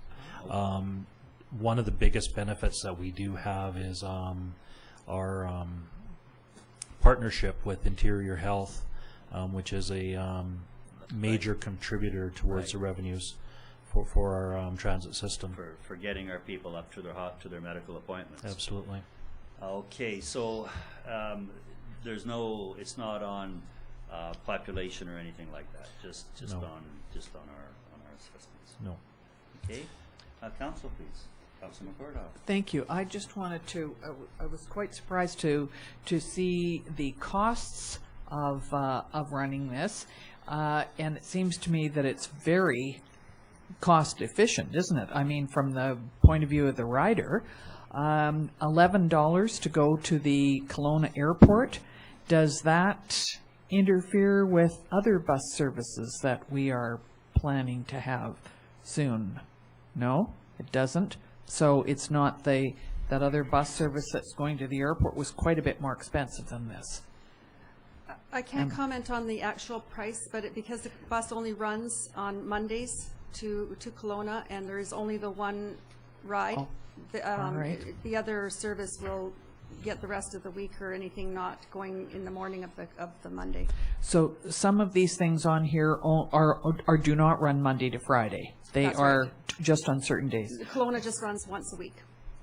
One of the biggest benefits that we do have is our partnership with Interior Health, which is a major contributor towards the revenues for our transit system.
For getting our people up to their medical appointments.
Absolutely.
Okay, so it's not on population or anything like that. Just
No.
on our assessments.
No.
Okay, Council, please. Councilor McCordoff.
Thank you. I just wanted to, I was quite surprised to see the costs of running this. And it seems to me that it's very cost efficient, isn't it? I mean, from the point of view of the rider, $11 to go to the Kelowna airport. Does that interfere with other bus services that we are planning to have soon? No, it doesn't. So it's not that other bus service that's going to the airport was quite a bit more expensive than this.
I can't comment on the actual price, but because the bus only runs on Mondays to Kelowna, and there is only the one ride,
all right.
the other service will get the rest of the week or anything not going in the morning of the Monday.
So some of these things on here are do not run Monday to Friday. They
That's
are
right.
just on certain days.
Kelowna just runs once a week.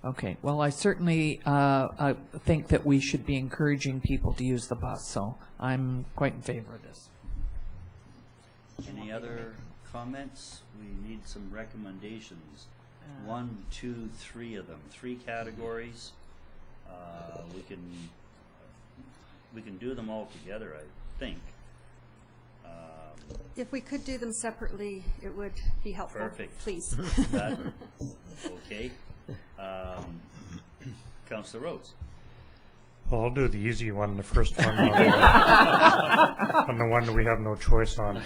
Okay. Well, I certainly think that we should be encouraging people to use the bus. So I'm quite in favor of this.
Any other comments? We need some recommendations. 1, 2, 3 of them. 3 categories. We can do them all together, I think.
If we could do them separately, it would be helpful.
Perfect.
Please.
Okay. Councillor Rhodes.
Well, I'll do the easy one, the first one, on the one that we have no choice on.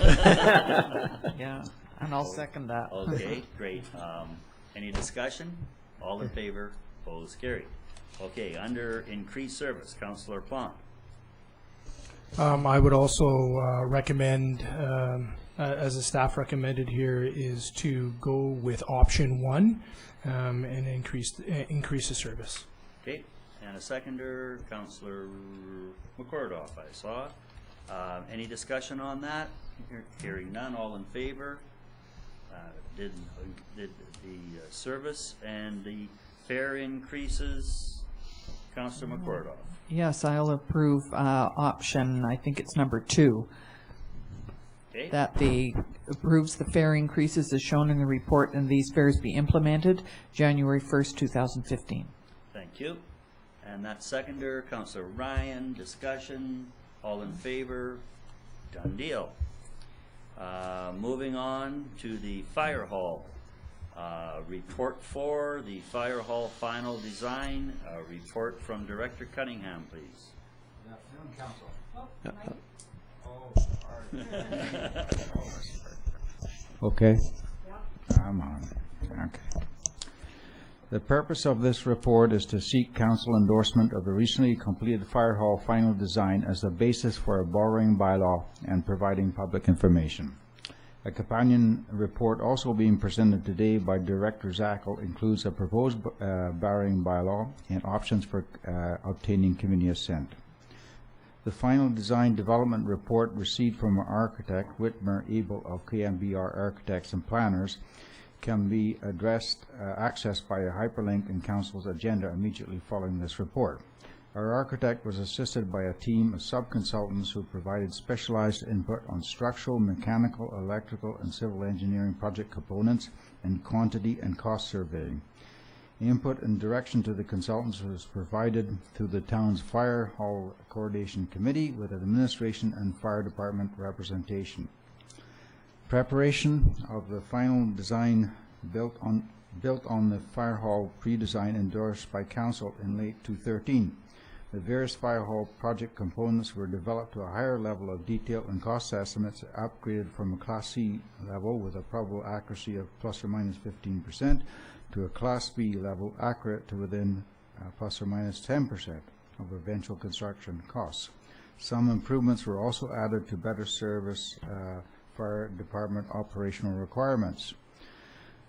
Yeah, and I'll second that.
Okay, great. Any discussion? All in favor? Opposed? Carried. Okay, under increased service, Councillor Plante.
I would also recommend, as the staff recommended here, is to go with option 1 and increase the service.
Okay, and a seconder, Councillor McCordoff, I saw. Any discussion on that? Hearing none, all in favor? Did the service and the fare increases, Councillor McCordoff?
Yes, I'll approve option, I think it's number 2.
Okay.
That approves the fare increases as shown in the report and these fares be implemented January 1st, 2015.
Thank you. And that seconder, Councillor Ryan, discussion, all in favor? Done deal. Moving on to the fire hall. Report 4, the fire hall final design. Report from Director Cunningham, please.
Good afternoon, Council. Okay. I'm on. Okay. The purpose of this report is to seek council endorsement of the recently completed fire hall final design as the basis for a borrowing bylaw and providing public information. A companion report also being presented today by Director Zackel includes a proposed borrowing bylaw and options for obtaining community assent. The final design development report received from our architect, Whitmer Abel of KMBR Architects and Planners, can be accessed by a hyperlink in Council's agenda immediately following this report. Our architect was assisted by a team of sub-consultants who provided specialized input on structural, mechanical, electrical, and civil engineering project components and quantity and cost surveying. Input and direction to the consultants was provided through the town's Fire Hall Coordination Committee with administration and fire department representation. Preparation of the final design built on the fire hall pre-design endorsed by council in late 2013. The various fire hall project components were developed to a higher level of detail and cost estimates, upgraded from a Class C level with a probable accuracy of plus or minus 15% to a Class B level accurate to within plus or minus 10% of eventual construction costs. Some improvements were also added to better service fire department operational requirements.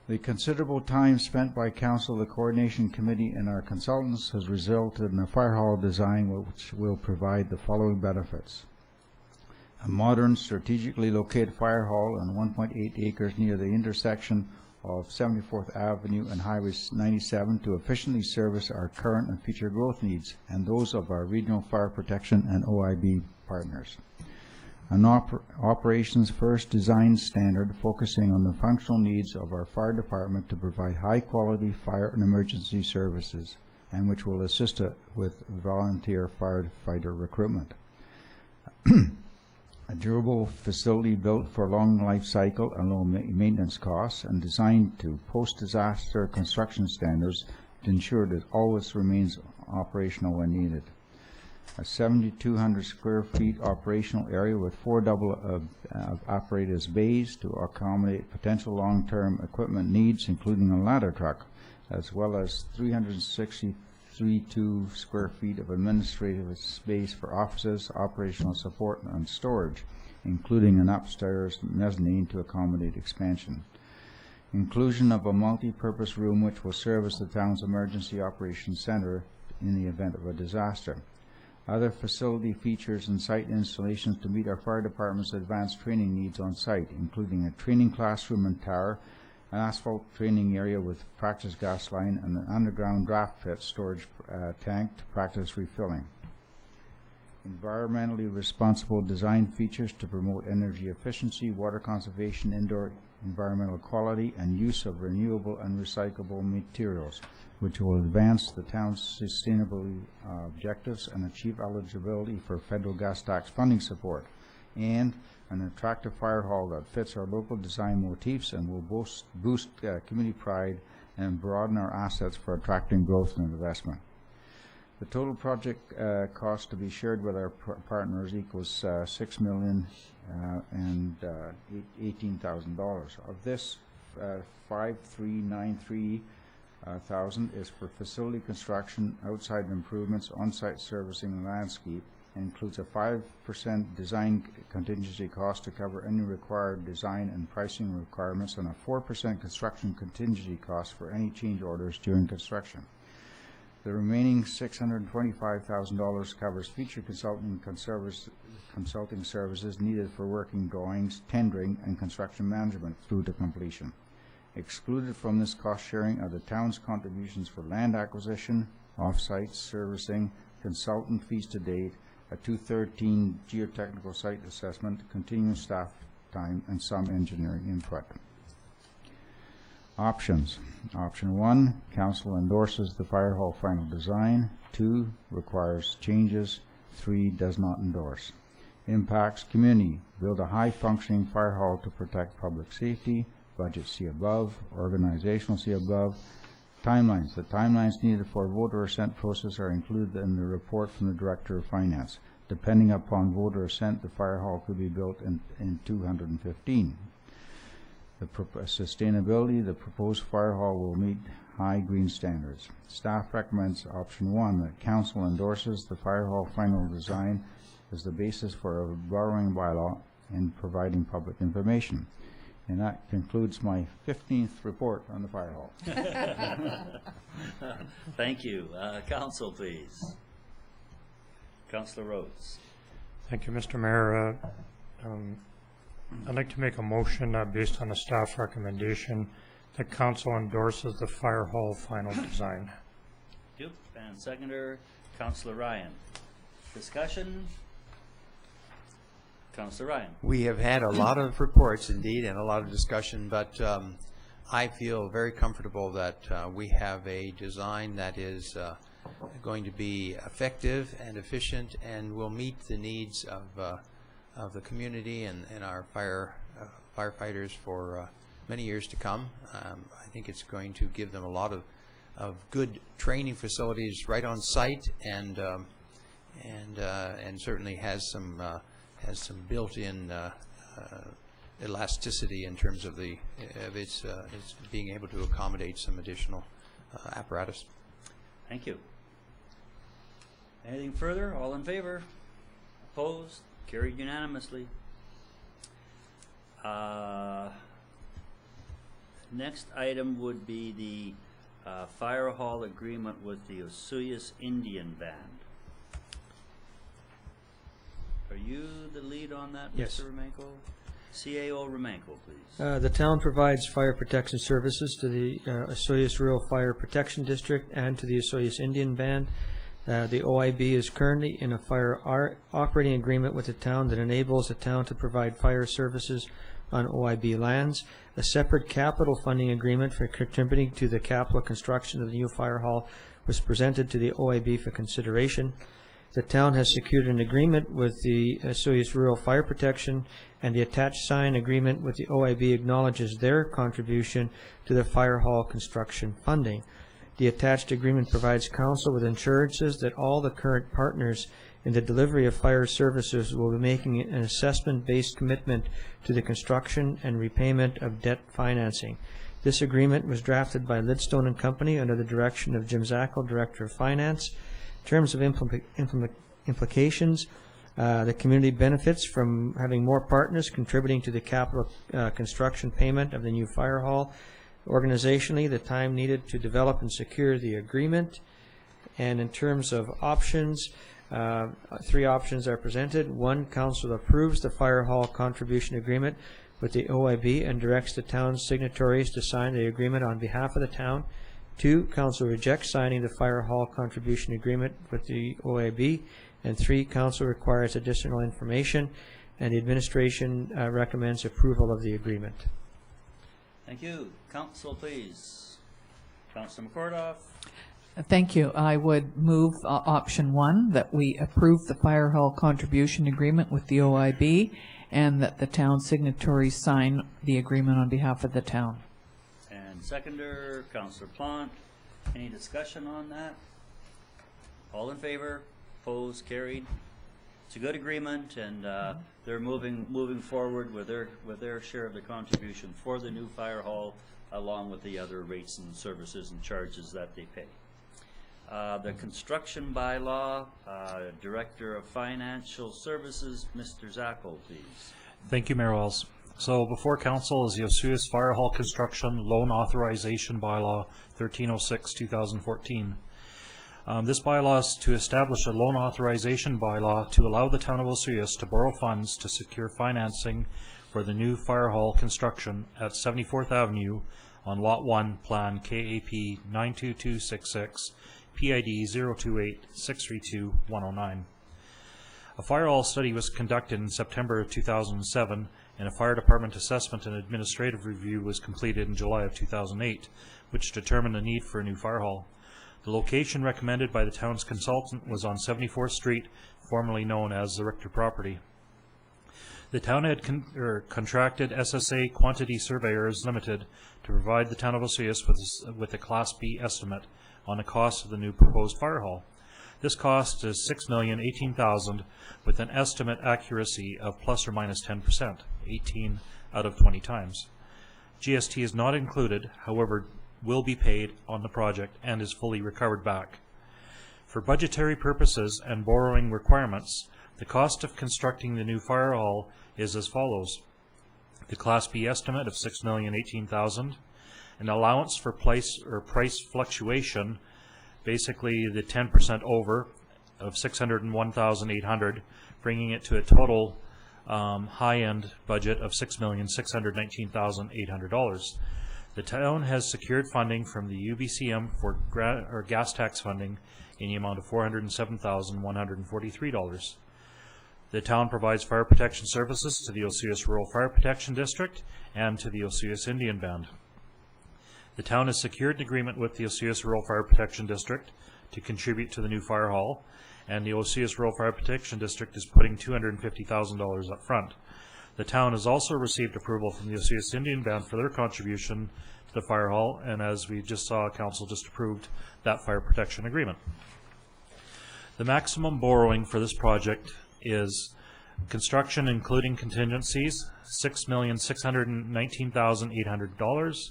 The considerable time spent by Council, the Coordination Committee, and our consultants has resulted in a fire hall design which will provide the following benefits. A modern, strategically located fire hall on 1.8 acres near the intersection of 74th Avenue and Highway 97 to efficiently service our current and future growth needs and those of our regional fire protection and OIB partners. An operations first design standard focusing on the functional needs of our fire department to provide high quality fire and emergency services, and which will assist with volunteer firefighter recruitment. A durable facility built for long life cycle and low maintenance costs and designed to post-disaster construction standards to ensure that it always remains operational when needed. A 7,200 square feet operational area with 4 double operators bays to accommodate potential long-term equipment needs, including a ladder truck, as well as 363 square feet of administrative space for offices, operational support, and storage, including an upstairs mezzanine to accommodate expansion. Inclusion of a multi-purpose room which will serve as the town's emergency operations center in the event of a disaster. Other facility features and site installations to meet our fire department's advanced training needs on site, including a training classroom and tower, an asphalt training area with practice gas line, and an underground draft pit storage tank to practice refilling. Environmentally responsible design features to promote energy efficiency, water conservation, indoor environmental quality, and use of renewable and recyclable materials, which will advance the town's sustainability objectives and achieve eligibility for federal gas tax funding support, and an attractive fire hall that fits our local design motifs and will boost community pride and broaden our assets for attracting growth and investment. The total project cost to be shared with our partners equals $6 million and $18,000. Of this, $5,393,000 is for facility construction, outside improvements, on-site servicing, and landscape, and includes a 5% design contingency cost to cover any required design and pricing requirements, and a 4% construction contingency cost for any change orders during construction. The remaining $625,000 covers future consulting services needed for working drawings, tendering, and construction management through to completion. Excluded from this cost sharing are the town's contributions for land acquisition, off-site servicing, consultant fees to date, a 213 geotechnical site assessment, continuous staff time, and some engineering input. Options. Option 1, council endorses the fire hall final design. 2, requires changes. 3, does not endorse. Impacts community. Build a high-functioning fire hall to protect public safety. Budget see above. Organizational see above. Timelines. The timelines needed for voter assent process are included in the report from the Director of Finance. Depending upon voter assent, the fire hall could be built in 215. The sustainability, the proposed fire hall will meet high green standards. Staff recommends option 1, that council endorses the fire hall final design as the basis for a borrowing bylaw and providing public information. And that concludes my 15th report on the fire hall.
Thank you. Council, please. Councillor Rhodes.
Thank you, Mr. Mayor. I'd like to make a motion based on a staff recommendation that council endorses the fire hall final design.
Thank you. And seconder, Councillor Ryan. Discussion? Councillor Ryan.
We have had a lot of reports indeed and a lot of discussion, but I feel very comfortable that we have a design that is going to be effective and efficient and will meet the needs of the community and our firefighters for many years to come. I think it's going to give them a lot of good training facilities right on site, and certainly has some built-in elasticity in terms of its being able to accommodate some additional apparatus.
Thank you. Anything further? All in favor? Opposed? Carried unanimously. Next item would be the fire hall agreement with the Osoyoos Indian Band. Are you the lead on that,
Yes.
Mr. Remenko? CAO Romanko, please.
The town provides fire protection services to the Osoyoos Rural Fire Protection District and to the Osoyoos Indian Band. The OIB is currently in a fire operating agreement with the town that enables the town to provide fire services on OIB lands. A separate capital funding agreement for contributing to the capital construction of the new fire hall was presented to the OIB for consideration. The town has secured an agreement with the Osoyoos Rural Fire Protection, and the attached signed agreement with the OIB acknowledges their contribution to the fire hall construction funding. The attached agreement provides council with assurances that all the current partners in the delivery of fire services will be making an assessment-based commitment to the construction and repayment of debt financing. This agreement was drafted by Lidstone and Company under the direction of Jim Zackel, Director of Finance. In terms of implications, the community benefits from having more partners contributing to the capital construction payment of the new fire hall. Organizationally, the time needed to develop and secure the agreement. And in terms of options, 3 options are presented. 1, council approves the fire hall contribution agreement with the OIB and directs the town's signatories to sign the agreement on behalf of the town. 2, council rejects signing the fire hall contribution agreement with the OIB. And 3, council requires additional information, and the administration recommends approval of the agreement.
Thank you. Council, please. Councilor McCordoff.
Thank you. I would move option 1, that we approve the fire hall contribution agreement with the OIB and that the town signatories sign the agreement on behalf of the town.
And seconder, Councilor Plant. Any discussion on that? All in favor? Opposed? Carried? It's a good agreement, and they're moving forward with their share of the contribution for the new fire hall, along with the other rates and services and charges that they pay. The construction bylaw, Director of Financial Services, Mr. Zackel, please.
Thank you, Mayor Wells. So before council is the Osoyoos Fire Hall Construction Loan Authorization Bylaw 1306-2014. This bylaw is to establish a loan authorization bylaw to allow the town of Osoyoos to borrow funds to secure financing for the new fire hall construction at 74th Avenue on Lot 1, Plan KAP 92266, PID 028-632-109. A fire hall study was conducted in September of 2007, and a fire department assessment and administrative review was completed in July of 2008, which determined the need for a new fire hall. The location recommended by the town's consultant was on 74th Street, formerly known as the Richter property. The town had contracted SSA Quantity Surveyors Limited to provide the town of Osoyoos with a Class B estimate on the cost of the new proposed fire hall. This cost is $6,018,000 with an estimate accuracy of plus or minus 10%, 18 out of 20 times. GST is not included, however, will be paid on the project and is fully recovered back. For budgetary purposes and borrowing requirements, the cost of constructing the new fire hall is as follows. The Class B estimate of $6,018,000, an allowance for price fluctuation, basically the 10% over of $601,800, bringing it to a total high-end budget of $6,619,800. The town has secured funding from the UBCM for gas tax funding in the amount of $407,143. The town provides fire protection services to the Osoyoos Rural Fire Protection District and to the Osoyoos Indian Band. The town has secured an agreement with the Osoyoos Rural Fire Protection District to contribute to the new fire hall, and the Osoyoos Rural Fire Protection District is putting $250,000 up front. The town has also received approval from the Osoyoos Indian Band for their contribution to the fire hall, and as we just saw, council just approved that fire protection agreement. The maximum borrowing for this project is construction including contingencies, $6,619,800,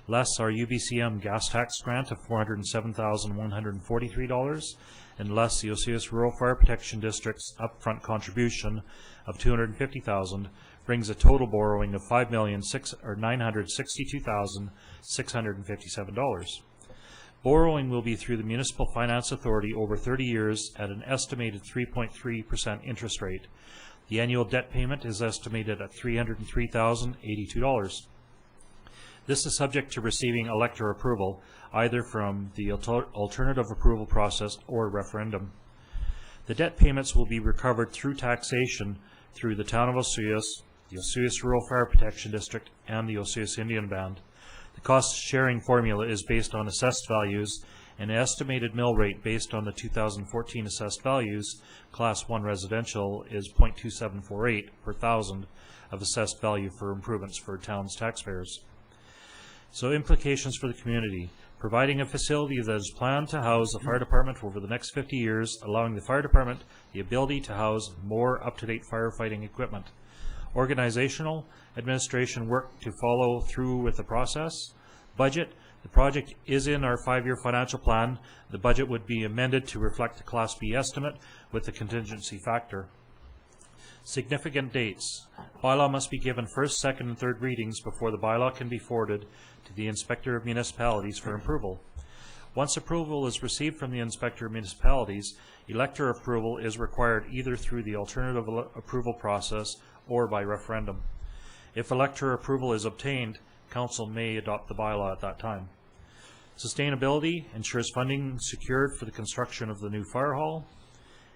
less our UBCM gas tax grant of $407,143, and less the Osoyoos Rural Fire Protection District's upfront contribution of $250,000, brings a total borrowing of $5,962,657. Borrowing will be through the Municipal Finance Authority over 30 years at an estimated 3.3% interest rate. The annual debt payment is estimated at $303,082. This is subject to receiving elector approval, either from the alternative approval process or referendum. The debt payments will be recovered through taxation through the Town of Osoyoos, the Osoyoos Rural Fire Protection District, and the Osoyoos Indian Band. The cost sharing formula is based on assessed values, and estimated mill rate based on the 2014 assessed values, Class 1 residential, is 0.2748 per thousand of assessed value for improvements for town's taxpayers. So implications for the community: providing a facility that is planned to house the fire department over the next 50 years, allowing the fire department the ability to house more up-to-date firefighting equipment. Organizational, administration work to follow through with the process. Budget: the project is in our 5-year financial plan. The budget would be amended to reflect the Class B estimate with the contingency factor. Significant dates: bylaw must be given first, second, and third readings before the bylaw can be forwarded to the Inspector of Municipalities for approval. Once approval is received from the Inspector of Municipalities, elector approval is required either through the alternative approval process or by referendum. If elector approval is obtained, Council may adopt the bylaw at that time. Sustainability ensures funding secured for the construction of the new fire hall.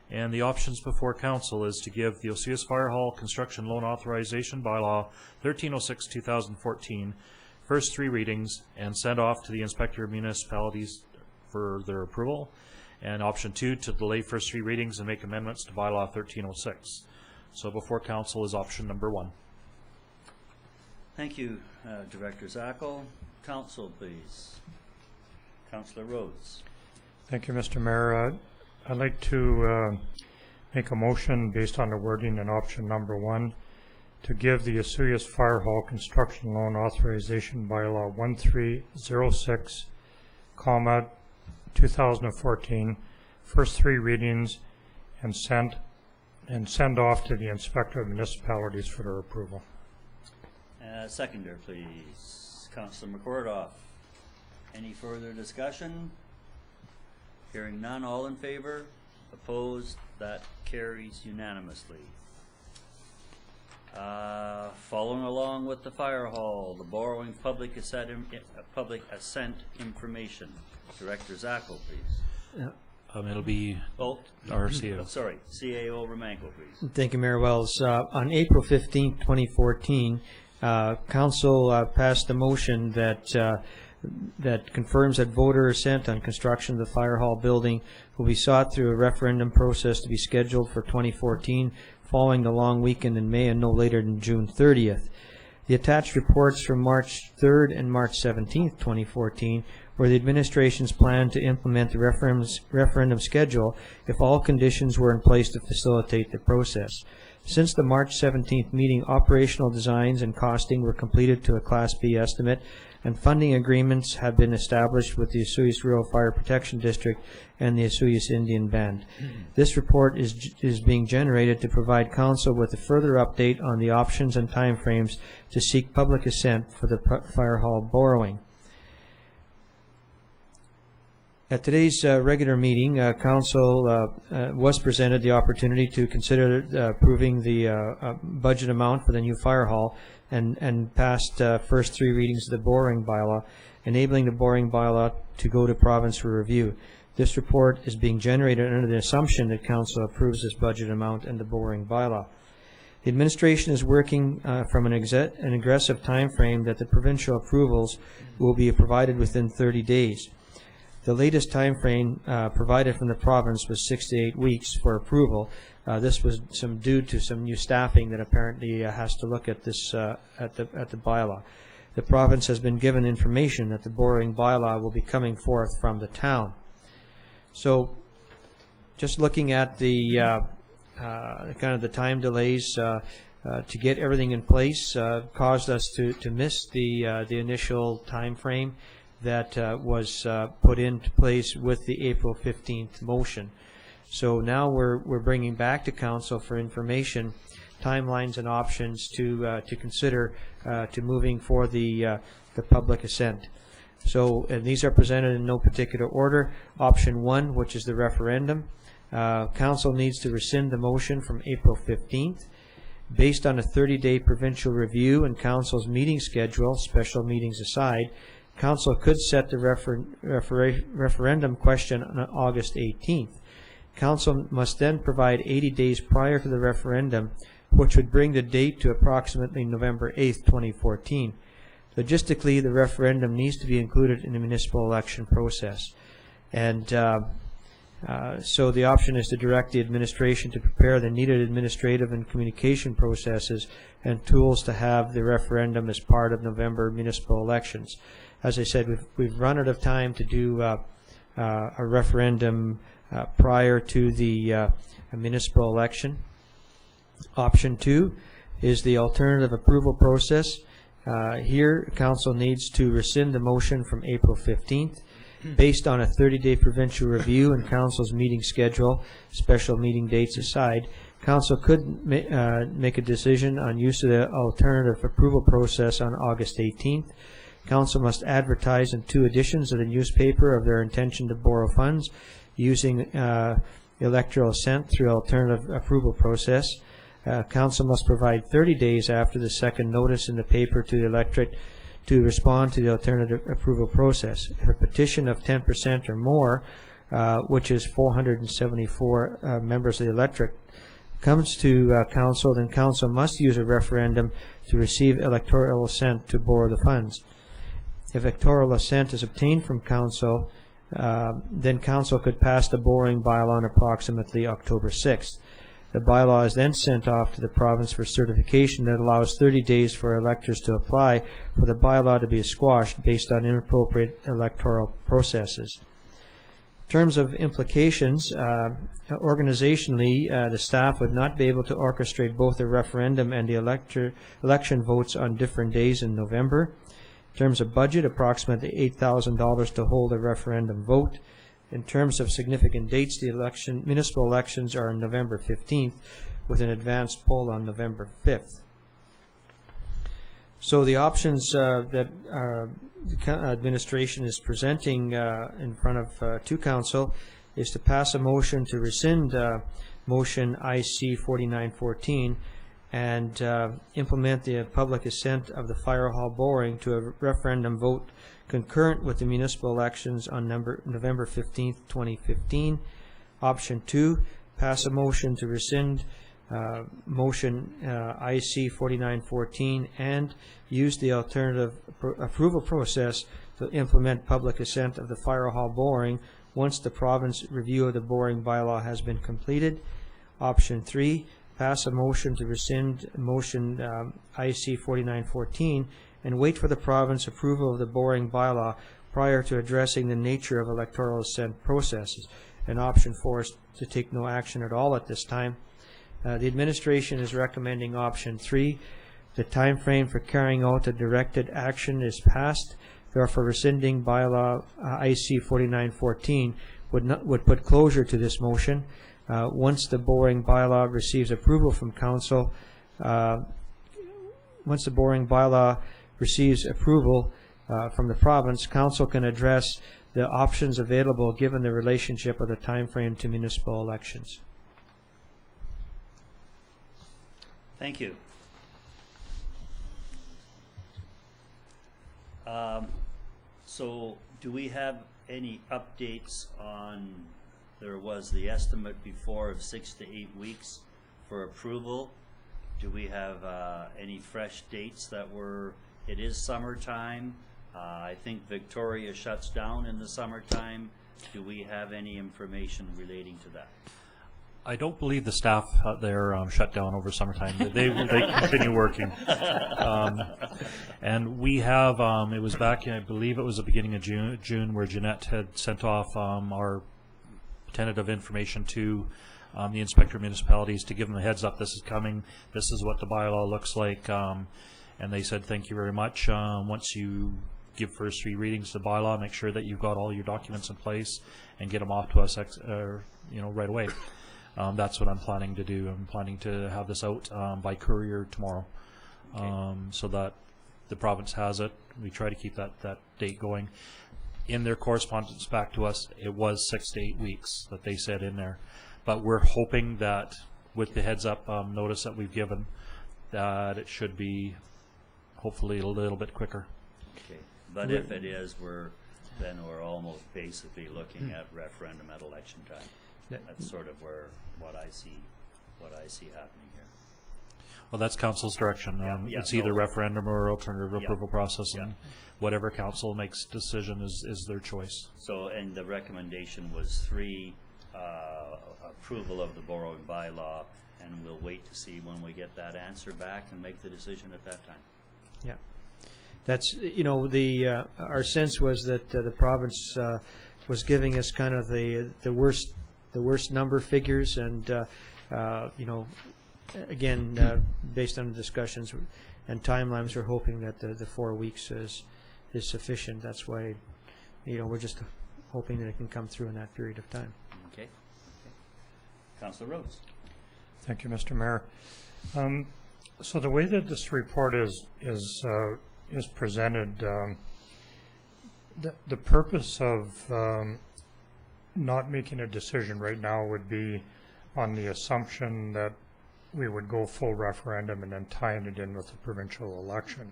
And the options before Council is to give the Osoyoos Fire Hall Construction Loan Authorization Bylaw 1306-2014 first 3 readings and send off to the Inspector of Municipalities for their approval. And option 2, to delay first 3 readings and make amendments to Bylaw 1306. So before Council is option number 1.
Thank you, Director Zackel. Council, please. Councillor Rhodes.
Thank you, Mr. Mayor. I'd like to make a motion based on the wording in option number 1 to give the Osoyoos Fire Hall Construction Loan Authorization Bylaw 1306, 2014 first 3 readings and send off to the Inspector of Municipalities for their approval.
Seconder, please. Councillor McCordoff. Any further discussion? Hearing none, all in favor? Opposed? That carries unanimously. Following along with the fire hall, the borrowing public assent information. Director Zackel, please.
It'll be our CAO.
Sorry, CAO Romanko, please.
Thank you, Mayor Wells. On April 15, 2014, Council passed a motion that confirms that voter assent on construction of the fire hall building will be sought through a referendum process to be scheduled for 2014, following the long weekend in May and no later than June 30th. The attached reports from March 3rd and March 17th, 2014, were the administration's plan to implement the referendum schedule if all conditions were in place to facilitate the process. Since the March 17th meeting, operational designs and costing were completed to a Class B estimate, and funding agreements have been established with the Osoyoos Rural Fire Protection District and the Osoyoos Indian Band. This report is being generated to provide Council with a further update on the options and timeframes to seek public assent for the fire hall borrowing. At today's regular meeting, Council was presented the opportunity to consider approving the budget amount for the new fire hall and passed first 3 readings of the borrowing bylaw, enabling the borrowing bylaw to go to province for review. This report is being generated under the assumption that Council approves this budget amount and the borrowing bylaw. The administration is working from an aggressive time frame that the provincial approvals will be provided within 30 days. The latest time frame provided from the province was 6 to 8 weeks for approval. This was due to some new staffing that apparently has to look at this at the bylaw. The province has been given information that the borrowing bylaw will be coming forth from the town. So, just looking at the kind of the time delays to get everything in place caused us to miss the initial time frame that was put into place with the April 15th motion. So now we're bringing back to Council for information, timelines and options to consider to moving for the public assent. So these are presented in no particular order. Option 1, which is the referendum. Council needs to rescind the motion from April 15th Based on a 30-day provincial review and Council's meeting schedule, special meetings aside, Council could set the referendum question on August 18th. Council must then provide 80 days prior to the referendum, which would bring the date to approximately November 8th, 2014. Logistically, the referendum needs to be included in the municipal election process. And so the option is to direct the administration to prepare the needed administrative and communication processes and tools to have the referendum as part of November municipal elections. As I said, we've run out of time to do a referendum prior to the municipal election. Option 2 is the alternative approval process. Here, Council needs to rescind the motion from April 15th. Based on a 30-day provincial review and Council's meeting schedule, special meeting dates aside, Council could make a decision on use of the alternative approval process on August 18th. Council must advertise in 2 editions of the newspaper of their intention to borrow funds using electoral assent through alternative approval process. Council must provide 30 days after the second notice in the paper to the electorate to respond to the alternative approval process. If a petition of 10% or more, which is 474 members of the electorate, comes to Council, then Council must use a referendum to receive electoral assent to borrow the funds. If electoral assent is obtained from Council, then Council could pass the borrowing bylaw on approximately October 6th. The bylaw is then sent off to the province for certification that allows 30 days for electors to apply for the bylaw to be squashed based on inappropriate electoral processes. In terms of implications, organizationally, the staff would not be able to orchestrate both the referendum and the election votes on different days in November. In terms of budget, approximately $8,000 to hold a referendum vote. In terms of significant dates, the municipal elections are on November 15th, with an advanced poll on November 5th. So the options that the administration is presenting in front of to Council is to pass a motion to rescind motion IC 4914 and implement the public assent of the fire hall borrowing to a referendum vote concurrent with the municipal elections on November 15th, 2015. Option 2, pass a motion to rescind motion IC 4914 and use the alternative approval process to implement public assent of the fire hall borrowing once the province review of the borrowing bylaw has been completed. Option 3, pass a motion to rescind motion IC 4914 and wait for the province approval of the borrowing bylaw prior to addressing the nature of electoral assent processes. And option 4 is to take no action at all at this time. The administration is recommending option 3. The time frame for carrying out the directed action is passed. Therefore, rescinding bylaw IC 4914 would put closure to this motion. Once the borrowing bylaw receives approval from Council, once the borrowing bylaw receives approval from the province, Council can address the options available given the relationship of the time frame to municipal elections.
Thank you. So do we have any updates on, there was the estimate before of 6 to 8 weeks for approval. Do we have any fresh dates that were, it is summertime. I think Victoria shuts down in the summertime. Do we have any information relating to that?
I don't believe the staff out there shut down over summertime. They continue working. And we have, it was back in, I believe it was the beginning of June where Jeanette had sent off our tentative information to the Inspector of Municipalities to give them a heads up, this is coming, this is what the bylaw looks like. And they said, thank you very much. Once you give first 3 readings to the bylaw, make sure that you've got all your documents in place and get them off to us right away. That's what I'm planning to do. I'm planning to have this out by courier tomorrow, so that the province has it. We try to keep that date going. In their correspondence back to us, it was 6 to 8 weeks that they said in there. But we're hoping that with the heads up notice that we've given, that it should be hopefully a little bit quicker.
Okay, but if it is, then we're almost basically looking at referendum at election time. That's sort of what I see happening here.
Well, that's council's direction. It's either referendum or alternative approval process, and whatever council makes decision is their choice.
So, and the recommendation was 3, approval of the borrowing bylaw, and we'll wait to see when we get that answer back and make the decision at that time.
Yeah. That's, our sense was that the province was giving us kind of the worst number figures, and again, based on the discussions and timelines, we're hoping that the 4 weeks is sufficient. That's why, we're just hoping that it can come through in that period of time.
Okay. Councillor Rhodes.
Thank you, Mr. Mayor. So the way that this report is presented, the purpose of not making a decision right now would be on the assumption that we would go full referendum and then tying it in with the provincial election.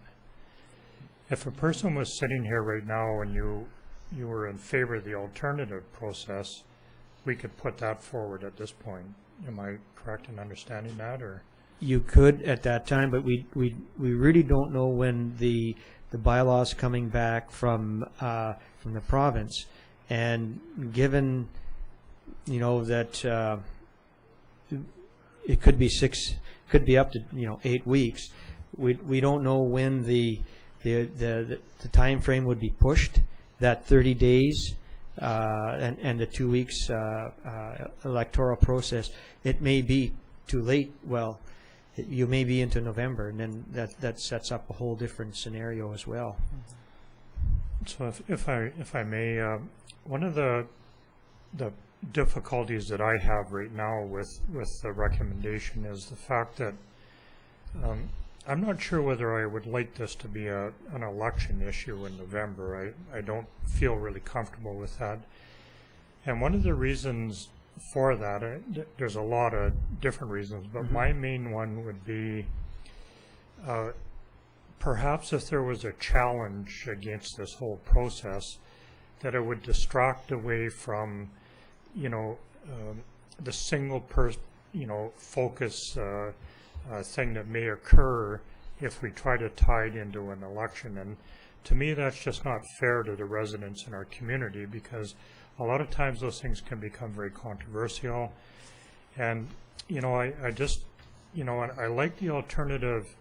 If a person was sitting here right now and you were in favor of the alternative process, we could put that forward at this point. Am I correct in understanding that, or?
You could at that time, but we really don't know when the bylaws coming back from the province, and given that it could be could be up to 8 weeks. We don't know when the time frame would be pushed. That 30 days and the 2 weeks electoral process. It may be too late. Well, you may be into November, and then that sets up a whole different scenario as well.
So if I may, one of the difficulties that I have right now with the recommendation is the fact that I'm not sure whether I would like this to be an election issue in November. I don't feel really comfortable with that. And one of the reasons for that, there's a lot of different reasons, but my main one would be perhaps if there was a challenge against this whole process, that it would distract away from the single focus thing that may occur if we try to tie it into an election. And to me, that's just not fair to the residents in our community, because a lot of times those things can become very controversial. And I like the alternative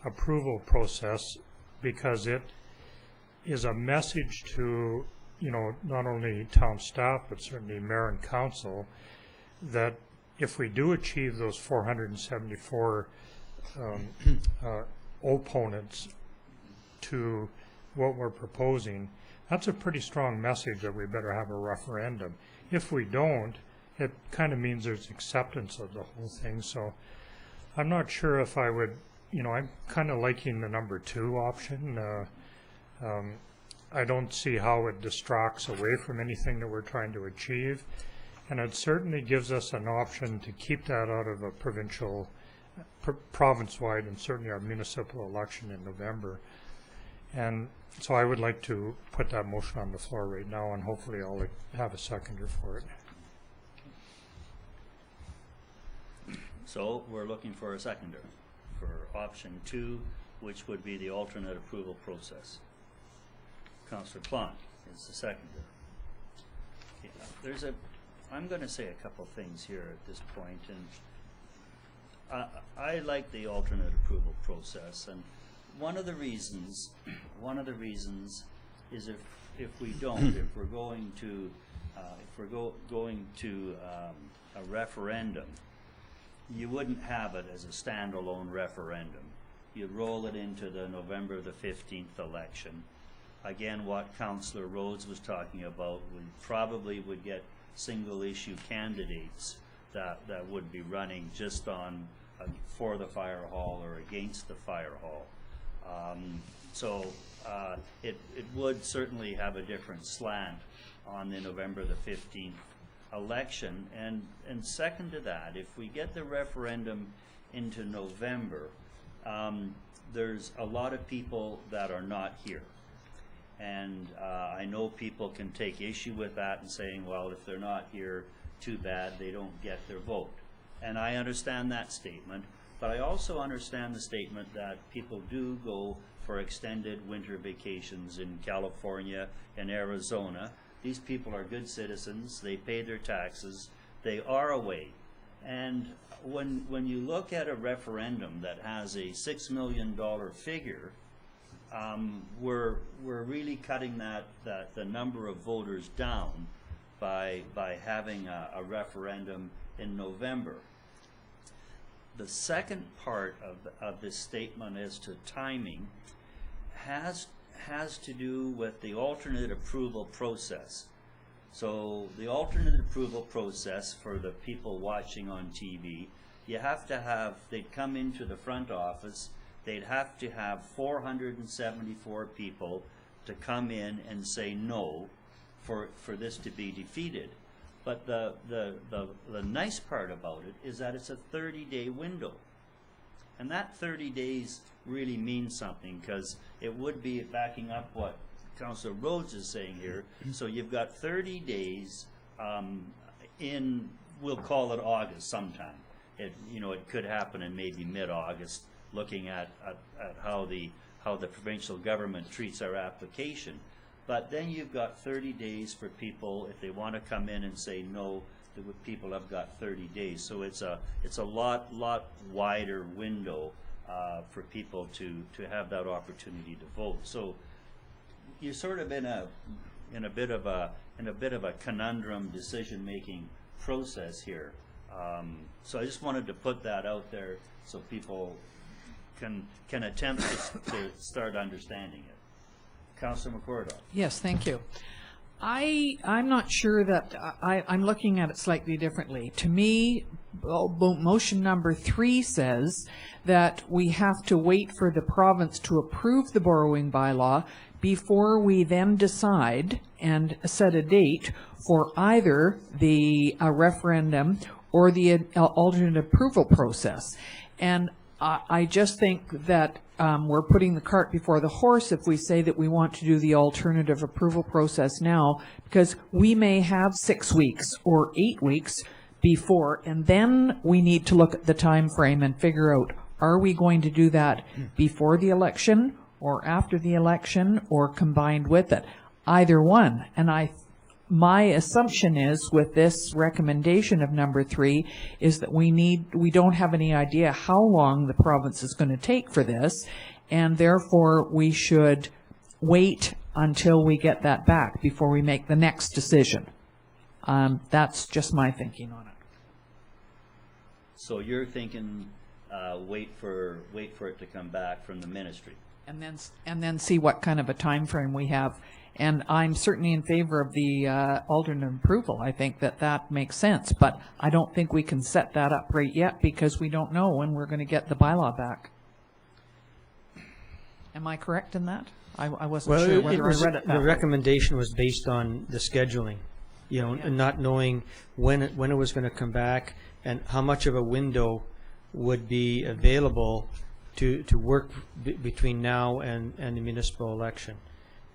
approval process because it is a message to not only town staff but certainly mayor and council that if we do achieve those 474 opponents to what we're proposing, that's a pretty strong message that we better have a referendum. If we don't, it kind of means there's acceptance of the whole thing. So I'm not sure if I would, I'm kind of liking the number 2 option. I don't see how it distracts away from anything that we're trying to achieve. And it certainly gives us an option to keep that out of a provincial, province-wide, and certainly our municipal election in November. And so I would like to put that motion on the floor right now, and hopefully I'll have a seconder for it.
So we're looking for a seconder for option 2, which would be the alternate approval process. Councillor Plante is the seconder. Okay, I'm going to say a couple things here at this point, and I like the alternate approval process, and one of the reasons is if we don't, if we're going to a referendum, you wouldn't have it as a standalone referendum. You'd roll it into the November the 15th election. Again, what Councillor Rhodes was talking about, we probably would get single issue candidates that would be running just on for the fire hall or against the fire hall. It would certainly have a different slant on the November the 15th election. And second to that, if we get the referendum into November, there's a lot of people that are not here. And I know people can take issue with that and saying, well, if they're not here, too bad, they don't get their vote. And I understand that statement, but I also understand the statement that people do go for extended winter vacations in California and Arizona. These people are good citizens, they pay their taxes, they are away. And when you look at a referendum that has a $6 million figure, we're really cutting the number of voters down by having a referendum in November. The second part of this statement as to timing has to do with the alternate approval process. So the alternate approval process for the people watching on TV, you have to have, they'd come into the front office, they'd have to have 474 people to come in and say no for this to be defeated. But the nice part about it is that it's a 30-day window. And that 30 days really means something, because it would be backing up what Councillor Rhodes is saying here. So you've got 30 days in, we'll call it August sometime. It could happen in maybe mid-August, looking at how the provincial government treats our application. But then you've got 30 days for people, if they want to come in and say no, the people have got 30 days. So it's a lot wider window for people to have that opportunity to vote. So you're sort of in a bit of a conundrum decision-making process here. So I just wanted to put that out there so people can attempt to start understanding it. Councillor McCordock.
Yes, thank you. I'm not sure that I'm looking at it slightly differently. To me, motion number 3 says that we have to wait for the province to approve the borrowing bylaw before we then decide and set a date for either the referendum or the alternate approval process. And I just think that we're putting the cart before the horse if we say that we want to do the alternative approval process now, because we may have 6 weeks or 8 weeks before, and then we need to look at the time frame and figure out, are we going to do that before the election or after the election or combined with it? Either one. And my assumption is, with this recommendation of number 3, is that we don't have any idea how long the province is going to take for this, and therefore we should wait until we get that back before we make the next decision. That's just my thinking on it.
So you're thinking wait for it to come back from the ministry,
and then see what kind of a time frame we have. And I'm certainly in favor of the alternate approval. I think that makes sense, but I don't think we can set that up right yet because we don't know when we're going to get the bylaw back. Am I correct in that? I wasn't sure whether I read it that way.
The recommendation was based on the scheduling, and not knowing when it was going to come back and how much of a window would be available to work between now and the municipal election.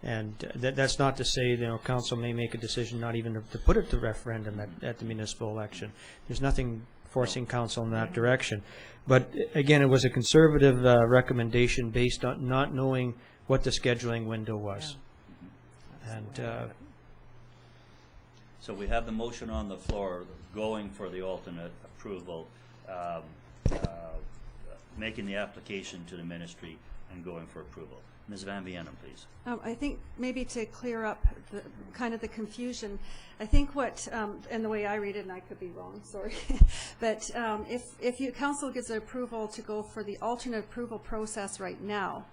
And that's not to say, council may make a decision not even to put it to referendum at the municipal election. There's nothing forcing council in that direction. But again, it was a conservative recommendation based on not knowing what the scheduling window was. Yeah. And
so we have the motion on the floor going for the alternate approval, making the application to the ministry and going for approval. Ms. Van Vienem, please.
I think maybe to clear up the confusion, I think what, and the way I read it, and I could be wrong, sorry, but if council gives approval to go for the alternate approval process right now,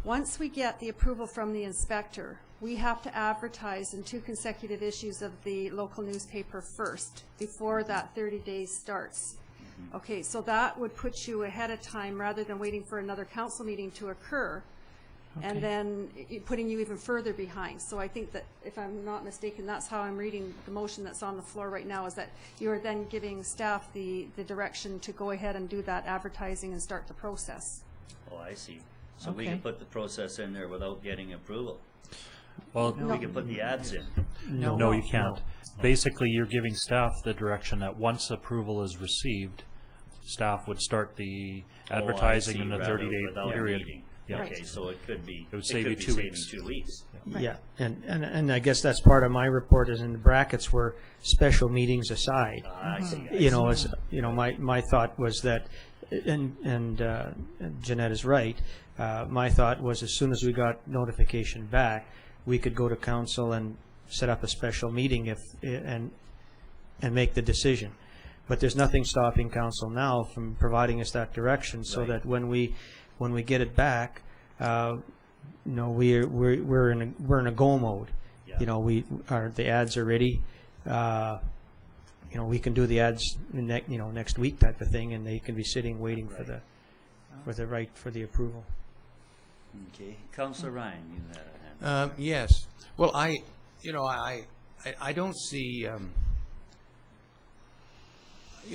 once we get the approval from the inspector, we have to advertise in 2 consecutive issues of the local newspaper first, before that 30 days starts. Okay, so that would put you ahead of time rather than waiting for another council meeting to occur. Okay. And then putting you even further behind. So I think that, if I'm not mistaken, that's how I'm reading the motion that's on the floor right now, is that you are then giving staff the direction to go ahead and do that advertising and start the process.
Oh, I see. So we
Okay.
can put the process in there without getting approval.
Well,
We can put the ads in.
no, you can't. Basically, you're giving staff the direction that once approval is received, staff would start the advertising in the 30-day
without a
period.
meeting.
Yeah.
Okay, so it could be.
It would save you 2 weeks.
2 weeks.
Yeah, and I guess that's part of my report is in the brackets were special meetings aside.
I see. I
You
see.
know, as, you know, my thought was that, and Jeanette is right, my thought was as soon as we got notification back, we could go to council and set up a special meeting and make the decision. But there's nothing stopping council now from providing us that direction, so
Right.
that when we get it back, you know, we're in a go mode.
Yeah.
You know, the ads are ready. You know, we can do the ads next week type of thing, and they can be sitting waiting for the approval.
Okay, Councillor Ryan, you had a hand.
Yes. Well, I don't see,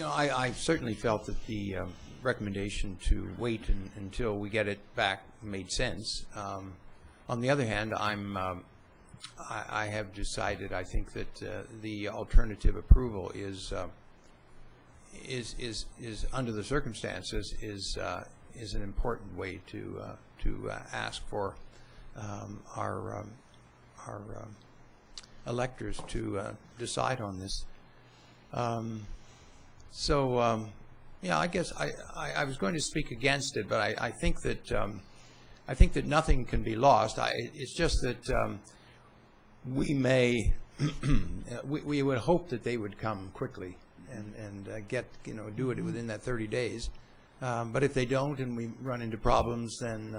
I certainly felt that the recommendation to wait until we get it back made sense. On the other hand, I have decided, I think that the alternative approval is under the circumstances is an important way to ask for our electors to decide on this. Yeah, I guess I was going to speak against it, but I think that nothing can be lost. It's just that we may we would hope that they would come quickly and get do it within that 30 days. But if they don't and we run into problems, then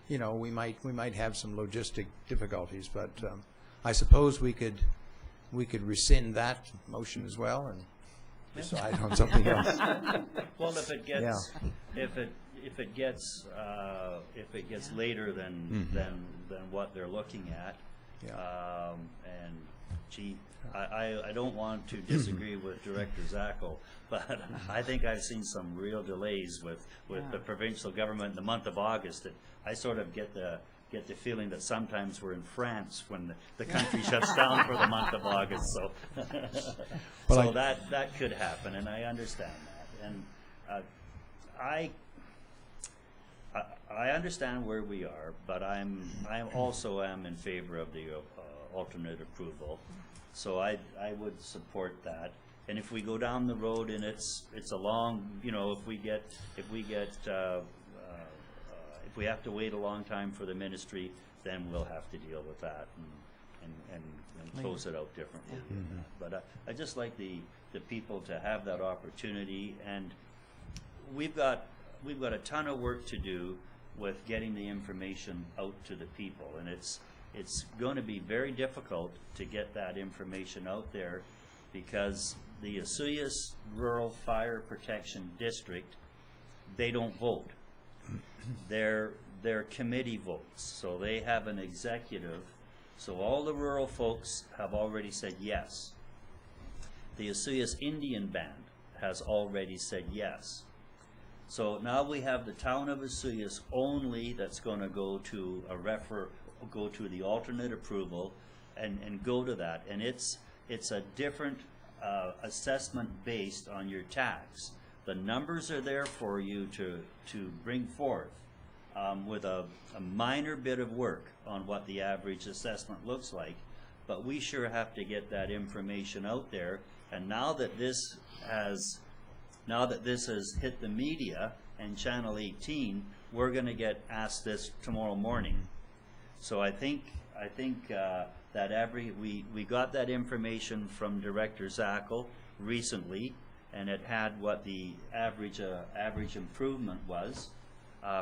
we might have some logistic difficulties. But I suppose we could rescind that motion as well and decide on something else.
Well, if it gets if it gets later than what they're looking at, and gee, I don't want to disagree with Director Zackel, but I think I've seen some real delays with the provincial government in the month of August. That I sort of get the feeling that sometimes we're in France when the country shuts down for the month of August. So, that could happen, and I understand that. And I understand where we are, but I also am in favor of the alternate approval. So I would support that. And if we go down the road and it's a long, if we have to wait a long time for the ministry, then we'll have to deal with that and close it out differently. But I just like the people to have that opportunity, and we've got a ton of work to do with getting the information out to the people, and it's going to be very difficult to get that information out there because the Osoyoos Rural Fire Protection District, they don't vote. They're committee votes, so they have an executive. So all the rural folks have already said yes. The Osoyoos Indian Band has already said yes. So now we have the town of Osoyoos only that's going to go to go to the alternate approval and go to that, and it's a different assessment based on your tax. The numbers are there for you to bring forth with a minor bit of work on what the average assessment looks like, but we sure have to get that information out there. And now that this has hit the media and Channel 18, we're going to get asked this tomorrow morning. So I think that we got that information from Director Zackel recently, and it had what the average improvement was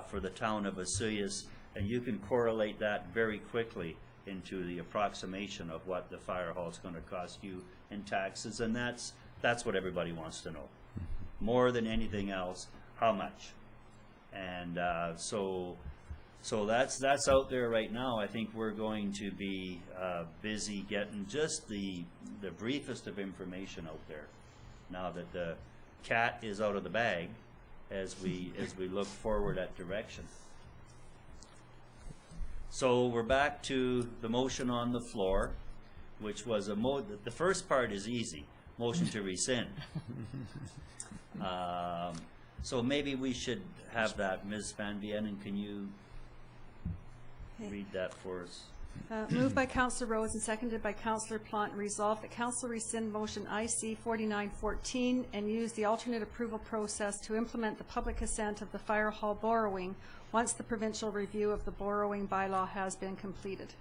for the town of Osoyoos, and you can correlate that very quickly into the approximation of what the fire hall is going to cost you in taxes, and that's what everybody wants to know. More than anything else, how much? And so that's out there right now. I think we're going to be busy getting just the briefest of information out there. Now that the cat is out of the bag, as we look forward at direction. So we're back to the motion on the floor, which was the first part is easy, motion to rescind. So maybe we should have that, Ms. Van Vienen, can you read that for us?
Moved by Councillor Rhodes and seconded by Councillor Plant, resolved that Council rescind motion IC 4914 and use the alternate approval process to implement the public assent of the fire hall borrowing once the provincial review of the borrowing bylaw has been completed.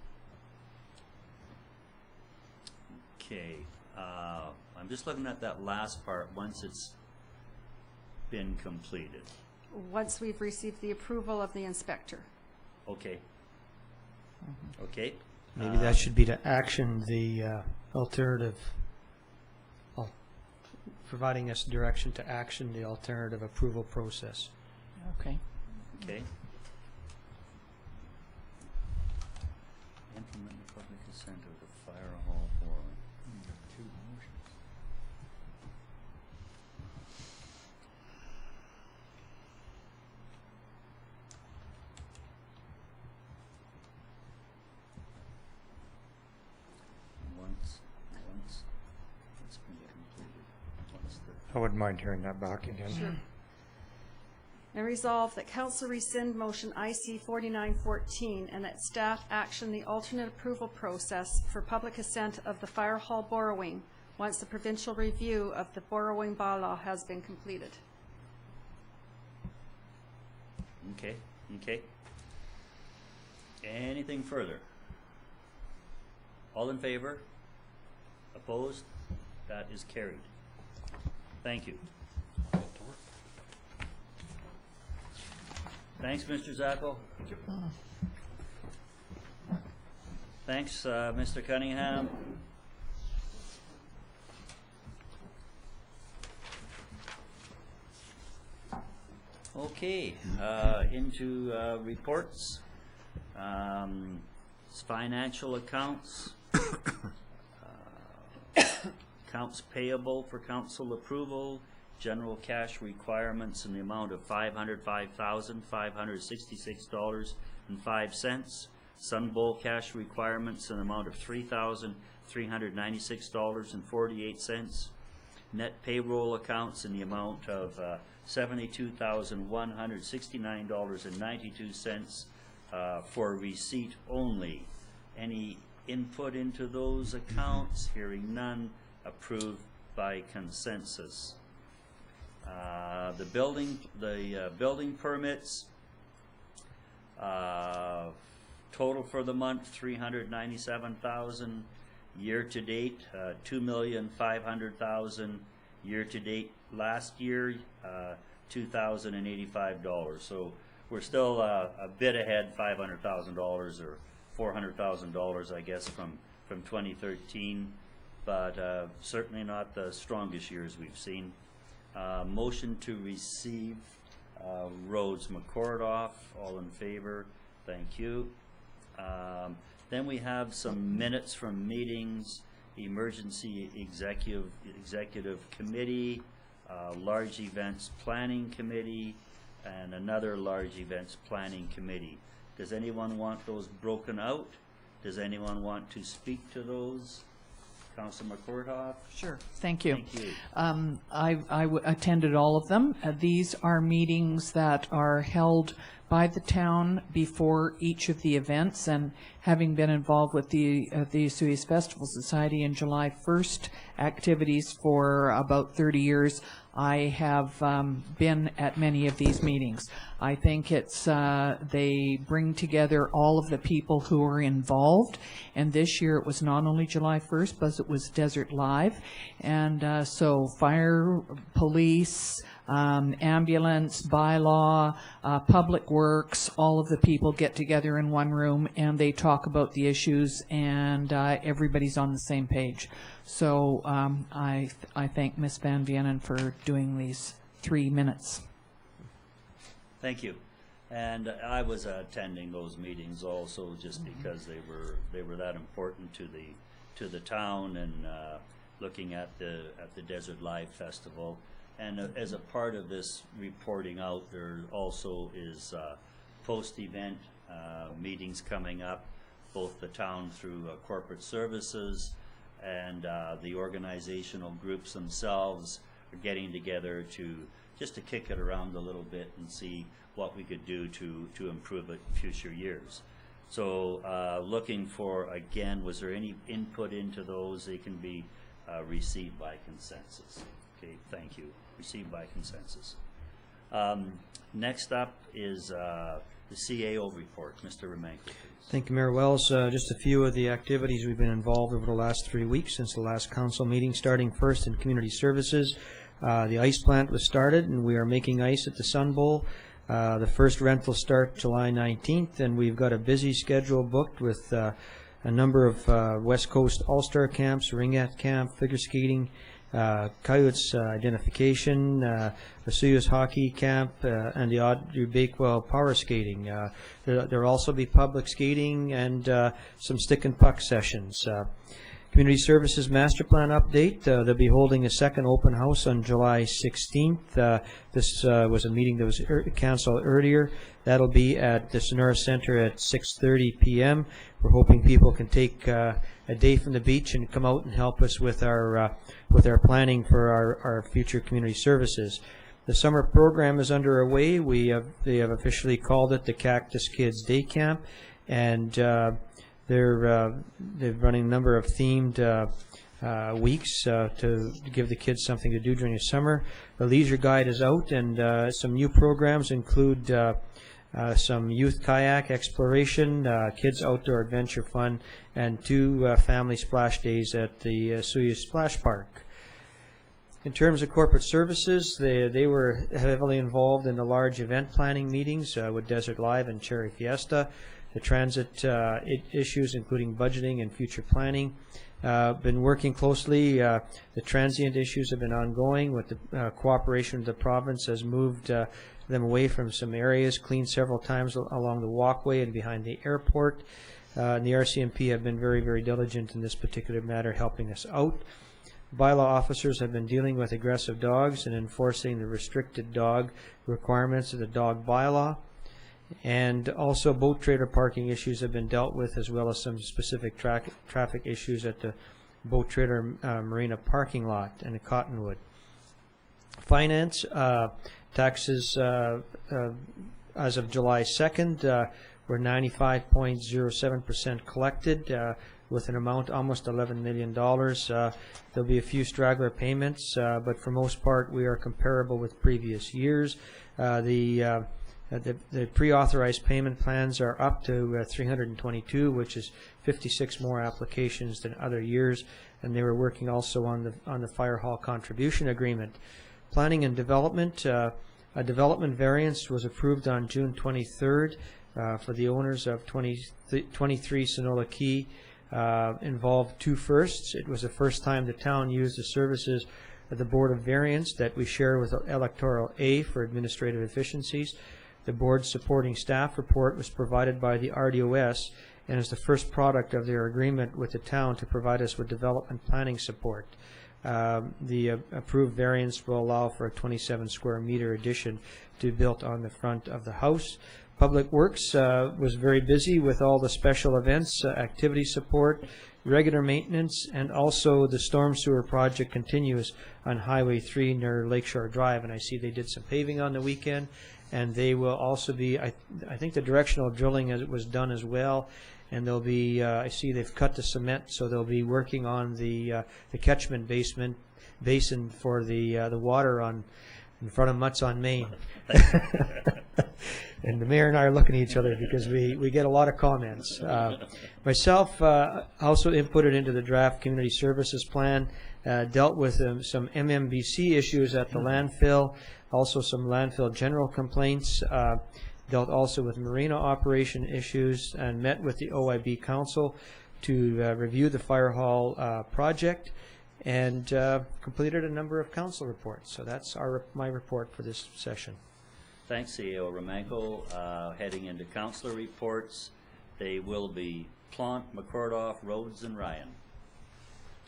Okay, I'm just looking at that last part, once it's been completed.
Once we've received the approval of the inspector.
Okay. Okay.
Maybe that should be to action the alternative, providing us direction to action the alternative approval process.
Okay.
Okay. Implement the public consent of the fire hall borrowing. Two motions. Once it's been completed.
I wouldn't mind hearing that back again.
Sure. And resolve that Council rescind motion IC 4914 and that staff action the alternate approval process for public assent of the fire hall borrowing once the provincial review of the borrowing bylaw has been completed.
Okay, okay. Anything further? All in favor? Opposed? That is carried. Thank you. Thanks, Mr. Zackel. Thanks, Mr. Cunningham. Okay, into reports. Financial accounts. Accounts payable for council approval. General cash requirements in the amount of $505,566.05. Sun Bowl cash requirements in the amount of $3,396.48. Net payroll accounts in the amount of $72,169.92 for receipt only. Any input into those accounts? Hearing none, approved by consensus. The building permits, total for the month $397,000. Year to date, $2,500,000. Year to date last year, $2,085. So we're still a bit ahead, $500,000 or $400,000, I guess, from 2013, but certainly not the strongest years we've seen. Motion to receive Rhodes McCordoff. All in favor? Thank you. Then we have some minutes from meetings, Emergency Executive Committee, Large Events Planning Committee, and another Large Events Planning Committee. Does anyone want those broken out? Does anyone want to speak to those? Councilor McCordoff?
Sure, thank you.
Thank you.
I attended all of them. These are meetings that are held by the town before each of the events, and having been involved with the Osoyoos Festival Society in July 1st activities for about 30 years, I have been at many of these meetings. I think it's they bring together all of the people who are involved, and this year it was not only July 1st, but it was Desert Live, and so fire, police, ambulance, bylaw, public works, all of the people get together in one room and they talk about the issues, and everybody's on the same page. So I thank Ms. Van Vienen for doing these 3 minutes.
Thank you. And I was attending those meetings also, just because they were that important to the town, and looking at the Desert Live Festival. And as a part of this reporting out, there also is post-event meetings coming up, both the town through corporate services and the organizational groups themselves are getting together just to kick it around a little bit and see what we could do to improve it in future years. So looking for, again, was there any input into those? They can be received by consensus. Okay, thank you. Received by consensus. Next up is the CAO report. Mr. Romanko, please.
Thank you, Mayor Wells. Just a few of the activities we've been involved over the last 3 weeks since the last council meeting, starting first in community services. The ice plant was started, and we are making ice at the Sun Bowl. The first rent will start July 19th, and we've got a busy schedule booked with a number of West Coast All-Star camps, ringette camp, figure skating, Coyotes identification, Osoyoos hockey camp, and the Audrey Bakewell power skating. There will also be public skating and some stick and puck sessions. Community Services Master Plan update. They'll be holding a second open house on July 16th. This was a meeting that was canceled earlier. That'll be at the Sonora Center at 6:30 p.m. We're hoping people can take a day from the beach and come out and help us with our planning for our future community services. The summer program is underway. They have officially called it the Cactus Kids Day Camp, and they're running a number of themed weeks to give the kids something to do during the summer. The leisure guide is out, and some new programs include some youth kayak exploration, kids outdoor adventure fun, and 2 family splash days at the Osoyoos Splash Park. In terms of corporate services, they were heavily involved in the large event planning meetings with Desert Live and Cherry Fiesta. The transit issues, including budgeting and future planning. Been working closely. The transient issues have been ongoing with the cooperation of the province has moved them away from some areas, cleaned several times along the walkway and behind the airport. And the RCMP have been very, very diligent in this particular matter, helping us out. Bylaw officers have been dealing with aggressive dogs and enforcing the restricted dog requirements of the dog bylaw. And also boat trailer parking issues have been dealt with, as well as some specific traffic issues at the boat trailer marina parking lot and the Cottonwood. Finance, taxes as of July 2nd were 95.07% collected with an amount almost $11 million. There'll be a few straggler payments, but for most part we are comparable with previous years. The pre-authorized payment plans are up to 322, which is 56 more applications than other years, and they were working also on the fire hall contribution agreement. Planning and development, a development variance was approved on June 23rd for the owners of 23 Sonola Key. Involved 2 firsts. It was the first time the town used the services of the Board of Variance that we share with Electoral A for administrative efficiencies. The board's supporting staff report was provided by the RDOS and is the first product of their agreement with the town to provide us with development planning support. The approved variance will allow for a 27 square meter addition to be built on the front of the house. Public Works was very busy with all the special events, activity support, regular maintenance, and also the storm sewer project continues on Highway 3 near Lakeshore Drive, and I see they did some paving on the weekend, and they will also be, I think the directional drilling was done as well, and they'll be, I see they've cut the cement, so they'll be working on the catchment basin for the water in front of Mutts on Main. And the mayor and I are looking at each other because we get a lot of comments. Myself also inputted into the draft community services plan, dealt with some MMBC issues at the landfill, also some landfill general complaints, dealt also with marina operation issues, and met with the OIB Council to review the fire hall project, and completed a number of council reports. So that's my report for this session.
Thanks, CEO Romanko. Heading into councillor reports, they will be Plant, McCordoff, Rhodes, and Ryan.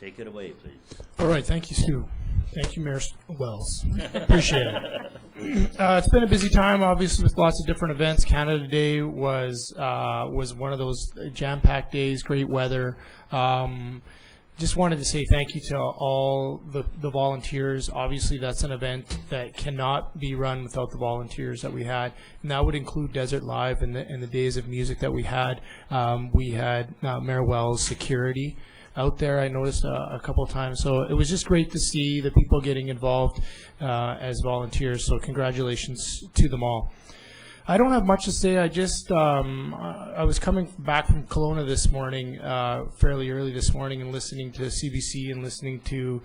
Take it away, please.
All right, thank you, Stu. Thank you, Mayor Wells. Appreciate it. It's been a busy time, obviously, with lots of different events. Canada Day was one of those jam-packed days, great weather. Just wanted to say thank you to all the volunteers. Obviously, that's an event that cannot be run without the volunteers that we had, and that would include Desert Live and the days of music that we had. We had Mayor Wells security out there, I noticed a couple of times. So it was just great to see the people getting involved as volunteers. So congratulations to them all. I don't have much to say. I just, I was coming back from Kelowna this morning, fairly early this morning, and listening to CBC and listening to,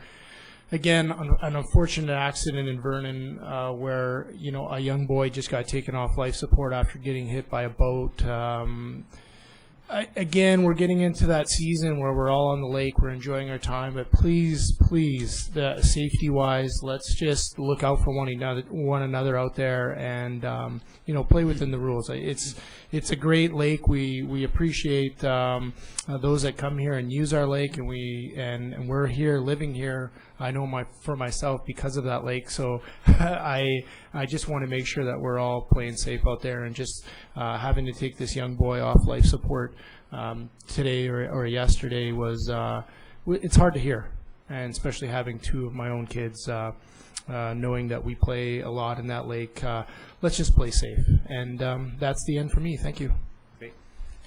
again, an unfortunate accident in Vernon where, you know, a young boy just got taken off life support after getting hit by a boat. Again, we're getting into that season where we're all on the lake, we're enjoying our time, but please, safety-wise, let's just look out for one another out there and, you know, play within the rules. It's a great lake. We appreciate those that come here and use our lake, and we're here, living here. I know for myself because of that lake. So I just want to make sure that we're all playing safe out there, and just having to take this young boy off life support today or yesterday was it's hard to hear, and especially having two of my own kids, knowing that we play a lot in that lake. Let's just play safe, and that's the end for me. Thank you.
Great.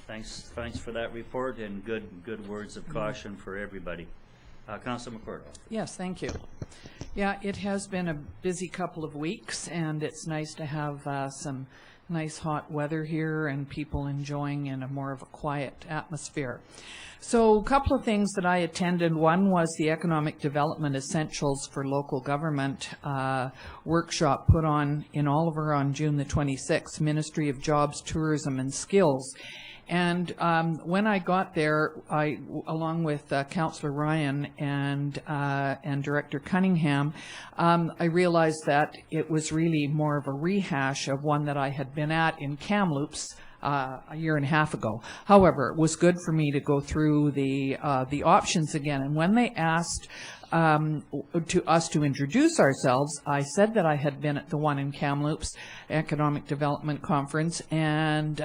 Thanks for that report, and good words of caution for everybody. Councilor McCord.
Yes, thank you. Yeah, it has been a busy couple of weeks, and it's nice to have some nice hot weather here and people enjoying in a more of a quiet atmosphere. So a couple of things that I attended. One was the Economic Development Essentials for Local Government workshop put on in Oliver on June the 26th, Ministry of Jobs, Tourism and Skills. And when I got there, along with Councillor Ryan and Director Cunningham, I realized that it was really more of a rehash of one that I had been at in Kamloops a year and a half ago. However, it was good for me to go through the options again. And when they asked to us to introduce ourselves, I said that I had been at the one in Kamloops Economic Development Conference, and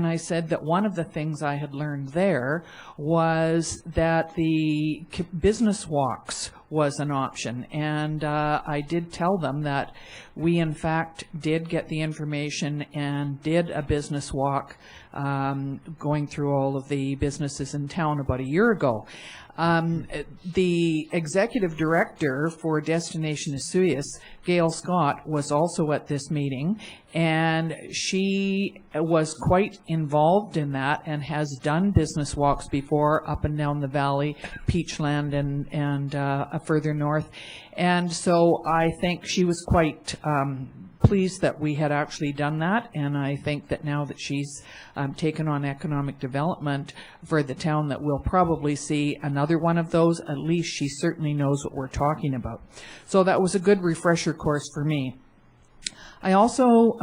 I said that one of the things I had learned there was that the business walks was an option, and I did tell them that we in fact did get the information and did a business walk going through all of the businesses in town about a year ago. The executive director for Destination Osoyoos, Gail Scott, was also at this meeting, and she was quite involved in that and has done business walks before up and down the valley, Peachland and further north. And so I think she was quite pleased that we had actually done that, and I think that now that she's taken on economic development for the town, that we'll probably see another one of those. At least she certainly knows what we're talking about. So that was a good refresher course for me. I also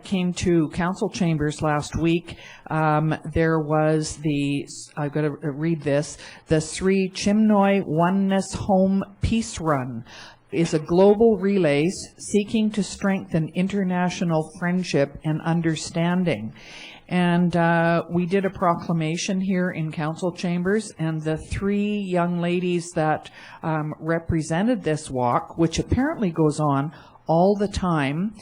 came to council chambers last week. There was I've got to read this, the Sri Chimnoy Oneness Home Peace Run is a global relay seeking to strengthen international friendship and understanding. And we did a proclamation here in council chambers, and the three young ladies that represented this walk, which apparently goes on all the time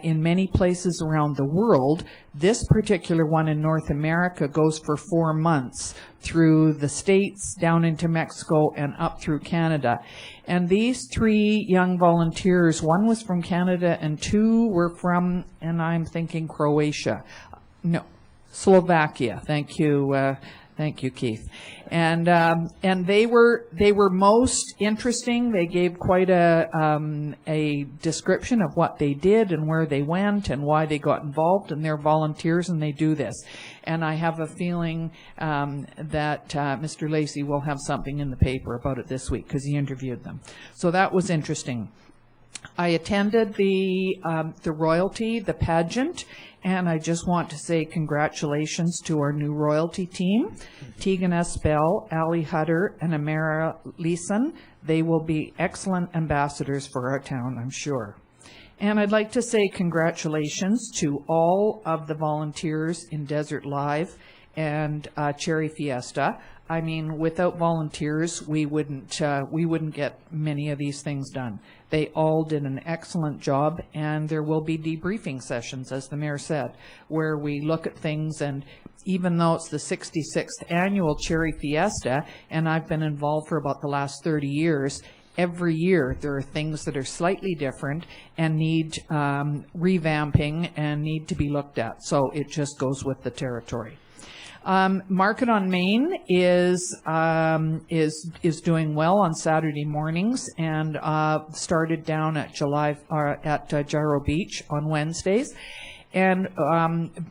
in many places around the world. This particular one in North America goes for 4 months through the States, down into Mexico, and up through Canada. And these three young volunteers, one was from Canada and two were from, and I'm thinking Croatia. No, Slovakia. Thank you. Thank you, Keith. And they were most interesting. They gave quite a description of what they did and where they went and why they got involved, and they're volunteers and they do this. And I have a feeling that Mr. Lacey will have something in the paper about it this week because he interviewed them. So that was interesting. I attended the royalty, the pageant, And I just want to say congratulations to our new royalty team, Tegan S. Bell, Ali Hutter, and Amara Leeson. They will be excellent ambassadors for our town, I'm sure. And I'd like to say congratulations to all of the volunteers in Desert Live and Cherry Fiesta. I mean, without volunteers, we wouldn't get many of these things done. They all did an excellent job, and there will be debriefing sessions, as the mayor said, where we look at things. And even though it's the 66th annual Cherry Fiesta, and I've been involved for about the last 30 years, every year there are things that are slightly different and need revamping and need to be looked at. So it just goes with the territory. Market on Main is doing well on Saturday mornings, and started down at Gyro Beach on Wednesdays. And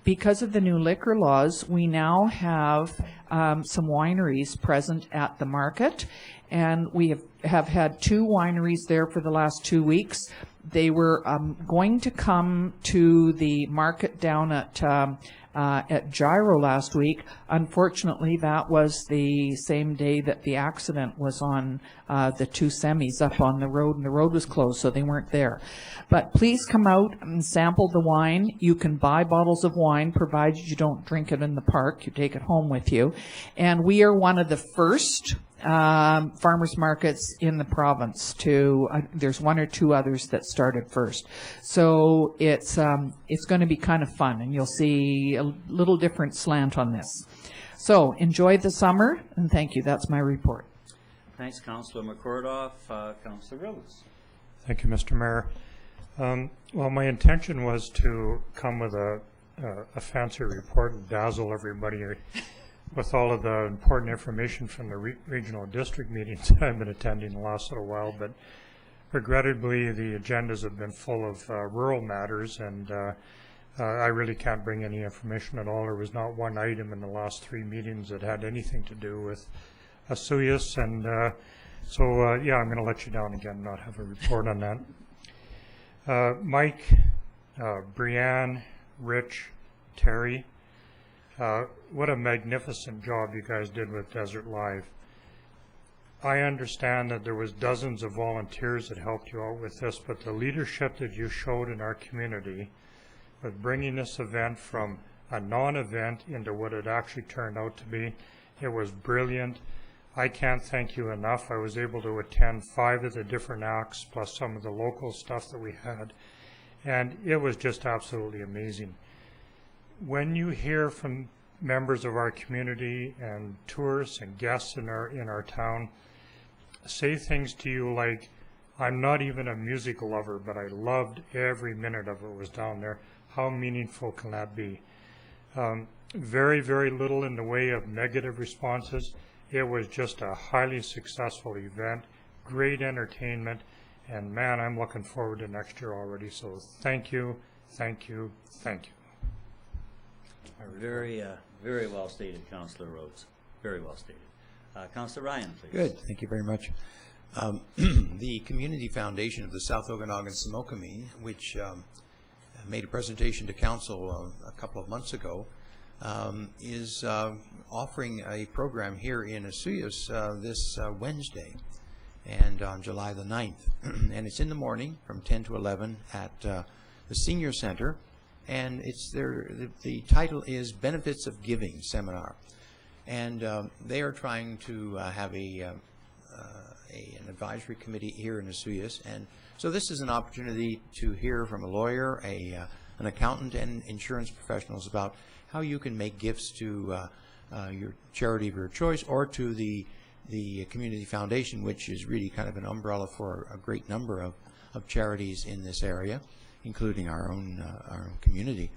because of the new liquor laws, we now have some wineries present at the market, and we have had 2 wineries there for the last 2 weeks. They were going to come to the market down at Gyro last week. Unfortunately, that was the same day that the accident was on the 2 semis up on the road, and the road was closed, so they weren't there. But please come out and sample the wine. You can buy bottles of wine, provided you don't drink it in the park. You take it home with you. And we are one of the first farmers markets in the province to, there's 1 or 2 others that started first. So it's going to be kind of fun, and you'll see a little different slant on this. So enjoy the summer, and thank you. That's my report.
Thanks, Councillor McCordoff. Councillor Rhodes.
Thank you, Mr. Mayor. Well, my intention was to come with a fancy report and dazzle everybody with all of the important information from the regional district meetings that I've been attending the last little while, but regrettably the agendas have been full of rural matters, and I really can't bring any information at all. There was not one item in the last 3 meetings that had anything to do with Osoyoos, and yeah, I'm going to let you down again, not have a report on that. Mike, Brianne, Rich, Terry, what a magnificent job you guys did with Desert Live. I understand that there was dozens of volunteers that helped you out with this, but the leadership that you showed in our community with bringing this event from a non-event into what it actually turned out to be, it was brilliant. I can't thank you enough. I was able to attend 5 of the different acts plus some of the local stuff that we had, and it was just absolutely amazing. When you hear from members of our community and tourists and guests in our town say things to you like, I'm not even a music lover, but I loved every minute of it was down there, how meaningful can that be? Very, very little in the way of negative responses. It was just a highly successful event, great entertainment, and man, I'm looking forward to next year already. So thank you, thank you, thank you.
Very well stated, Councillor Rhodes. Very well stated. Councillor Ryan, please.
Good, thank you very much. The Community Foundation of the South Okanagan Similkameen, which made a presentation to Council a couple of months ago, is offering a program here in Osoyoos this Wednesday, and on July the 9th. And it's in the morning from 10 to 11 at the Senior Center. And it's the title is Benefits of Giving Seminar, and they are trying to have an advisory committee here in Osoyoos, and so this is an opportunity to hear from a lawyer, an accountant, and insurance professionals about how you can make gifts to your charity of your choice, or to the Community Foundation, which is really kind of an umbrella for a great number of charities in this area, including our own community.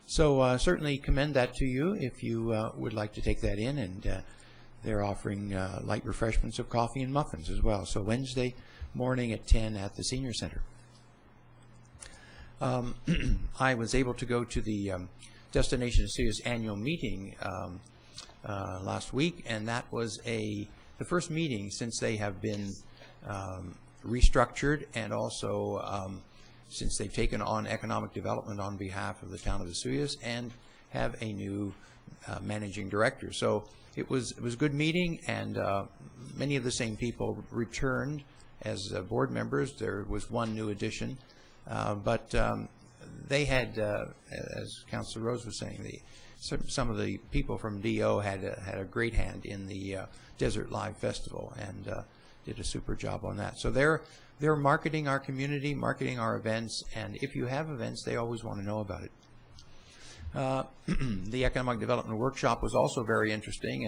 So certainly commend that to you if you would like to take that in, and they're offering light refreshments of coffee and muffins as well. So Wednesday morning at 10 at the Senior Center. I was able to go to the Destination Osoyoos annual meeting last week, and that was the first meeting since they have been restructured and also since they've taken on economic development on behalf of the town of Osoyoos and have a new managing director. So it was a good meeting, and many of the same people returned as board members. There was one new addition, but they had, as Councillor Rose was saying, some of the people from DO had a great hand in the Desert Live Festival and did a super job on that. So they're marketing our community, marketing our events, and if you have events, they always want to know about it. The economic development workshop was also very interesting,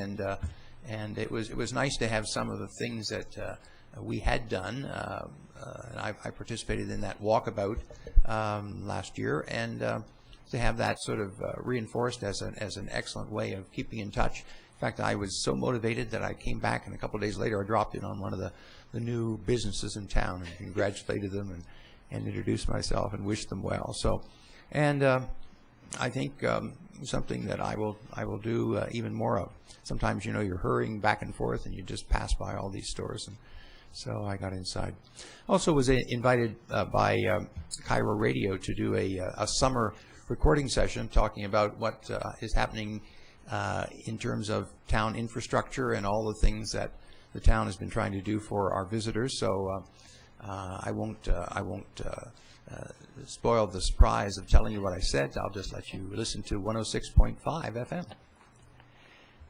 and it was nice to have some of the things that we had done. And I participated in that walkabout last year, and to have that sort of reinforced as an excellent way of keeping in touch. In fact, I was so motivated that I came back, and a couple of days later I dropped in on one of the new businesses in town and congratulated them and introduced myself and wished them well. So, and I think something that I will do even more of. Sometimes, you know, you're hurrying back and forth and you just pass by all these stores, and so I got inside. Also was invited by Cairo Radio to do a summer recording session talking about what is happening in terms of town infrastructure and all the things that the town has been trying to do for our visitors. So I won't spoil the surprise of telling you what I said. I'll just let you listen to 106.5 FM.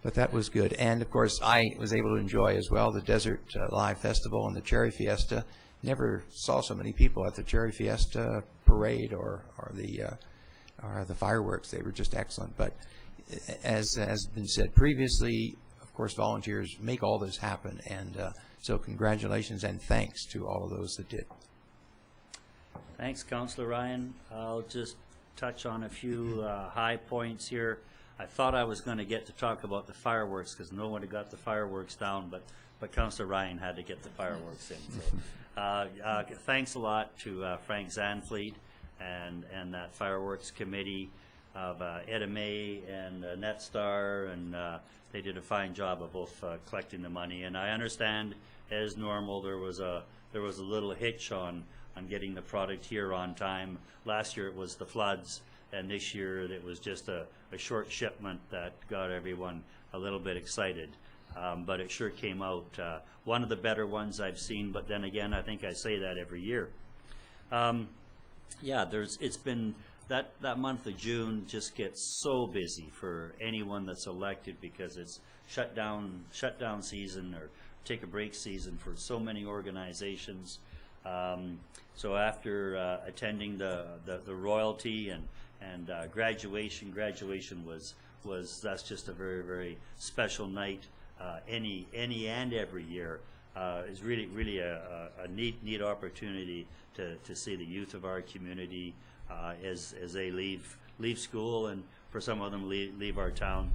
But that was good. And of course, I was able to enjoy as well the Desert Live Festival and the Cherry Fiesta. Never saw so many people at the Cherry Fiesta parade or the fireworks. They were just excellent. But as has been said previously, of course, volunteers make all this happen. And so congratulations and thanks to all of those that did.
Thanks, Councillor Ryan. I'll just touch on a few high points here. I thought I was going to get to talk about the fireworks because no one had got the fireworks down, but Councillor Ryan had to get the fireworks in. So, thanks a lot to Frank Zanfleet and that fireworks committee of Eda May and Netstar, and they did a fine job of both collecting the money. And I understand, as normal, there was a little hitch on getting the product here on time. Last year it was the floods, and this year it was just a short shipment that got everyone a little bit excited. But it sure came out one of the better ones I've seen, but then again, I think I say that every year. Yeah, it's been, that month of June just gets so busy for anyone that's elected because it's shutdown season or take a break season for so many organizations. So after attending the royalty and graduation was that's just a very, very special night. Any and every year is really a neat opportunity to see the youth of our community as they leave school, and for some of them leave our town.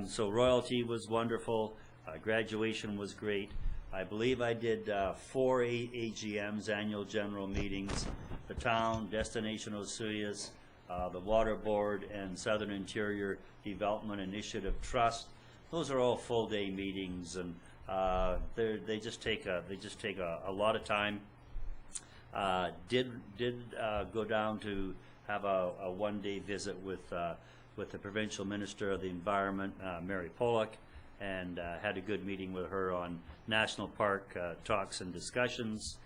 So royalty was wonderful. Graduation was great. I believe I did 4 AGMs, annual general meetings, the town, Destination Osoyoos, the Water Board, and Southern Interior Development Initiative Trust. Those are all full-day meetings, and they just take a lot of time. Did go down to have a one-day visit with the Provincial Minister of the Environment, Mary Pollock, and had a good meeting with her on national park talks and discussions.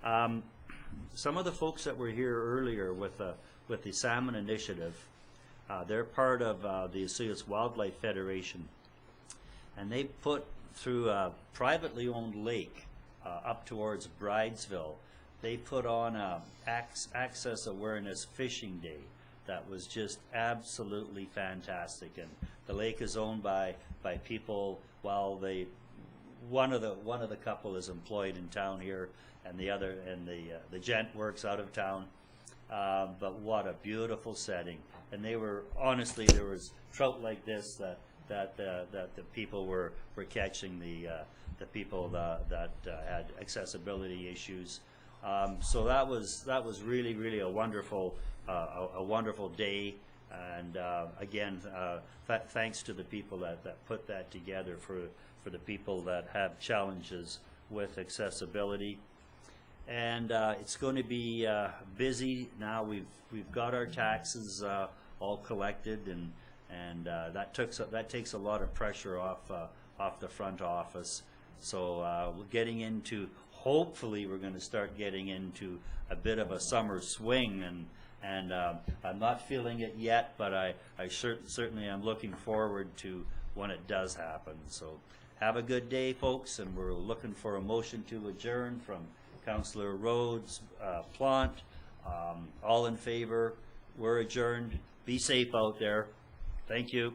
Some of the folks that were here earlier with the Salmon Initiative, they're part of the Osoyoos Wildlife Federation, and they put through a privately owned lake up towards Bridesville, they put on a Access Awareness Fishing Day that was just absolutely fantastic. And the lake is owned by people. Well, one of the couple is employed in town here, and the gent works out of town. But what a beautiful setting! And they were, honestly, there was trout like this that the people were catching, the people that had accessibility issues. So that was really a wonderful day, and again, thanks to the people that put that together for the people that have challenges with accessibility. and it's going to be busy now. We've got our taxes all collected, and that takes a lot of pressure off the front office. So we're getting into, hopefully we're going to start getting into a bit of a summer swing, and I'm not feeling it yet, but I certainly am looking forward to when it does happen. So have a good day, folks, and we're looking for a motion to adjourn from Councillor Rhodes, Plant. All in favor? We're adjourned. Be safe out there. Thank you.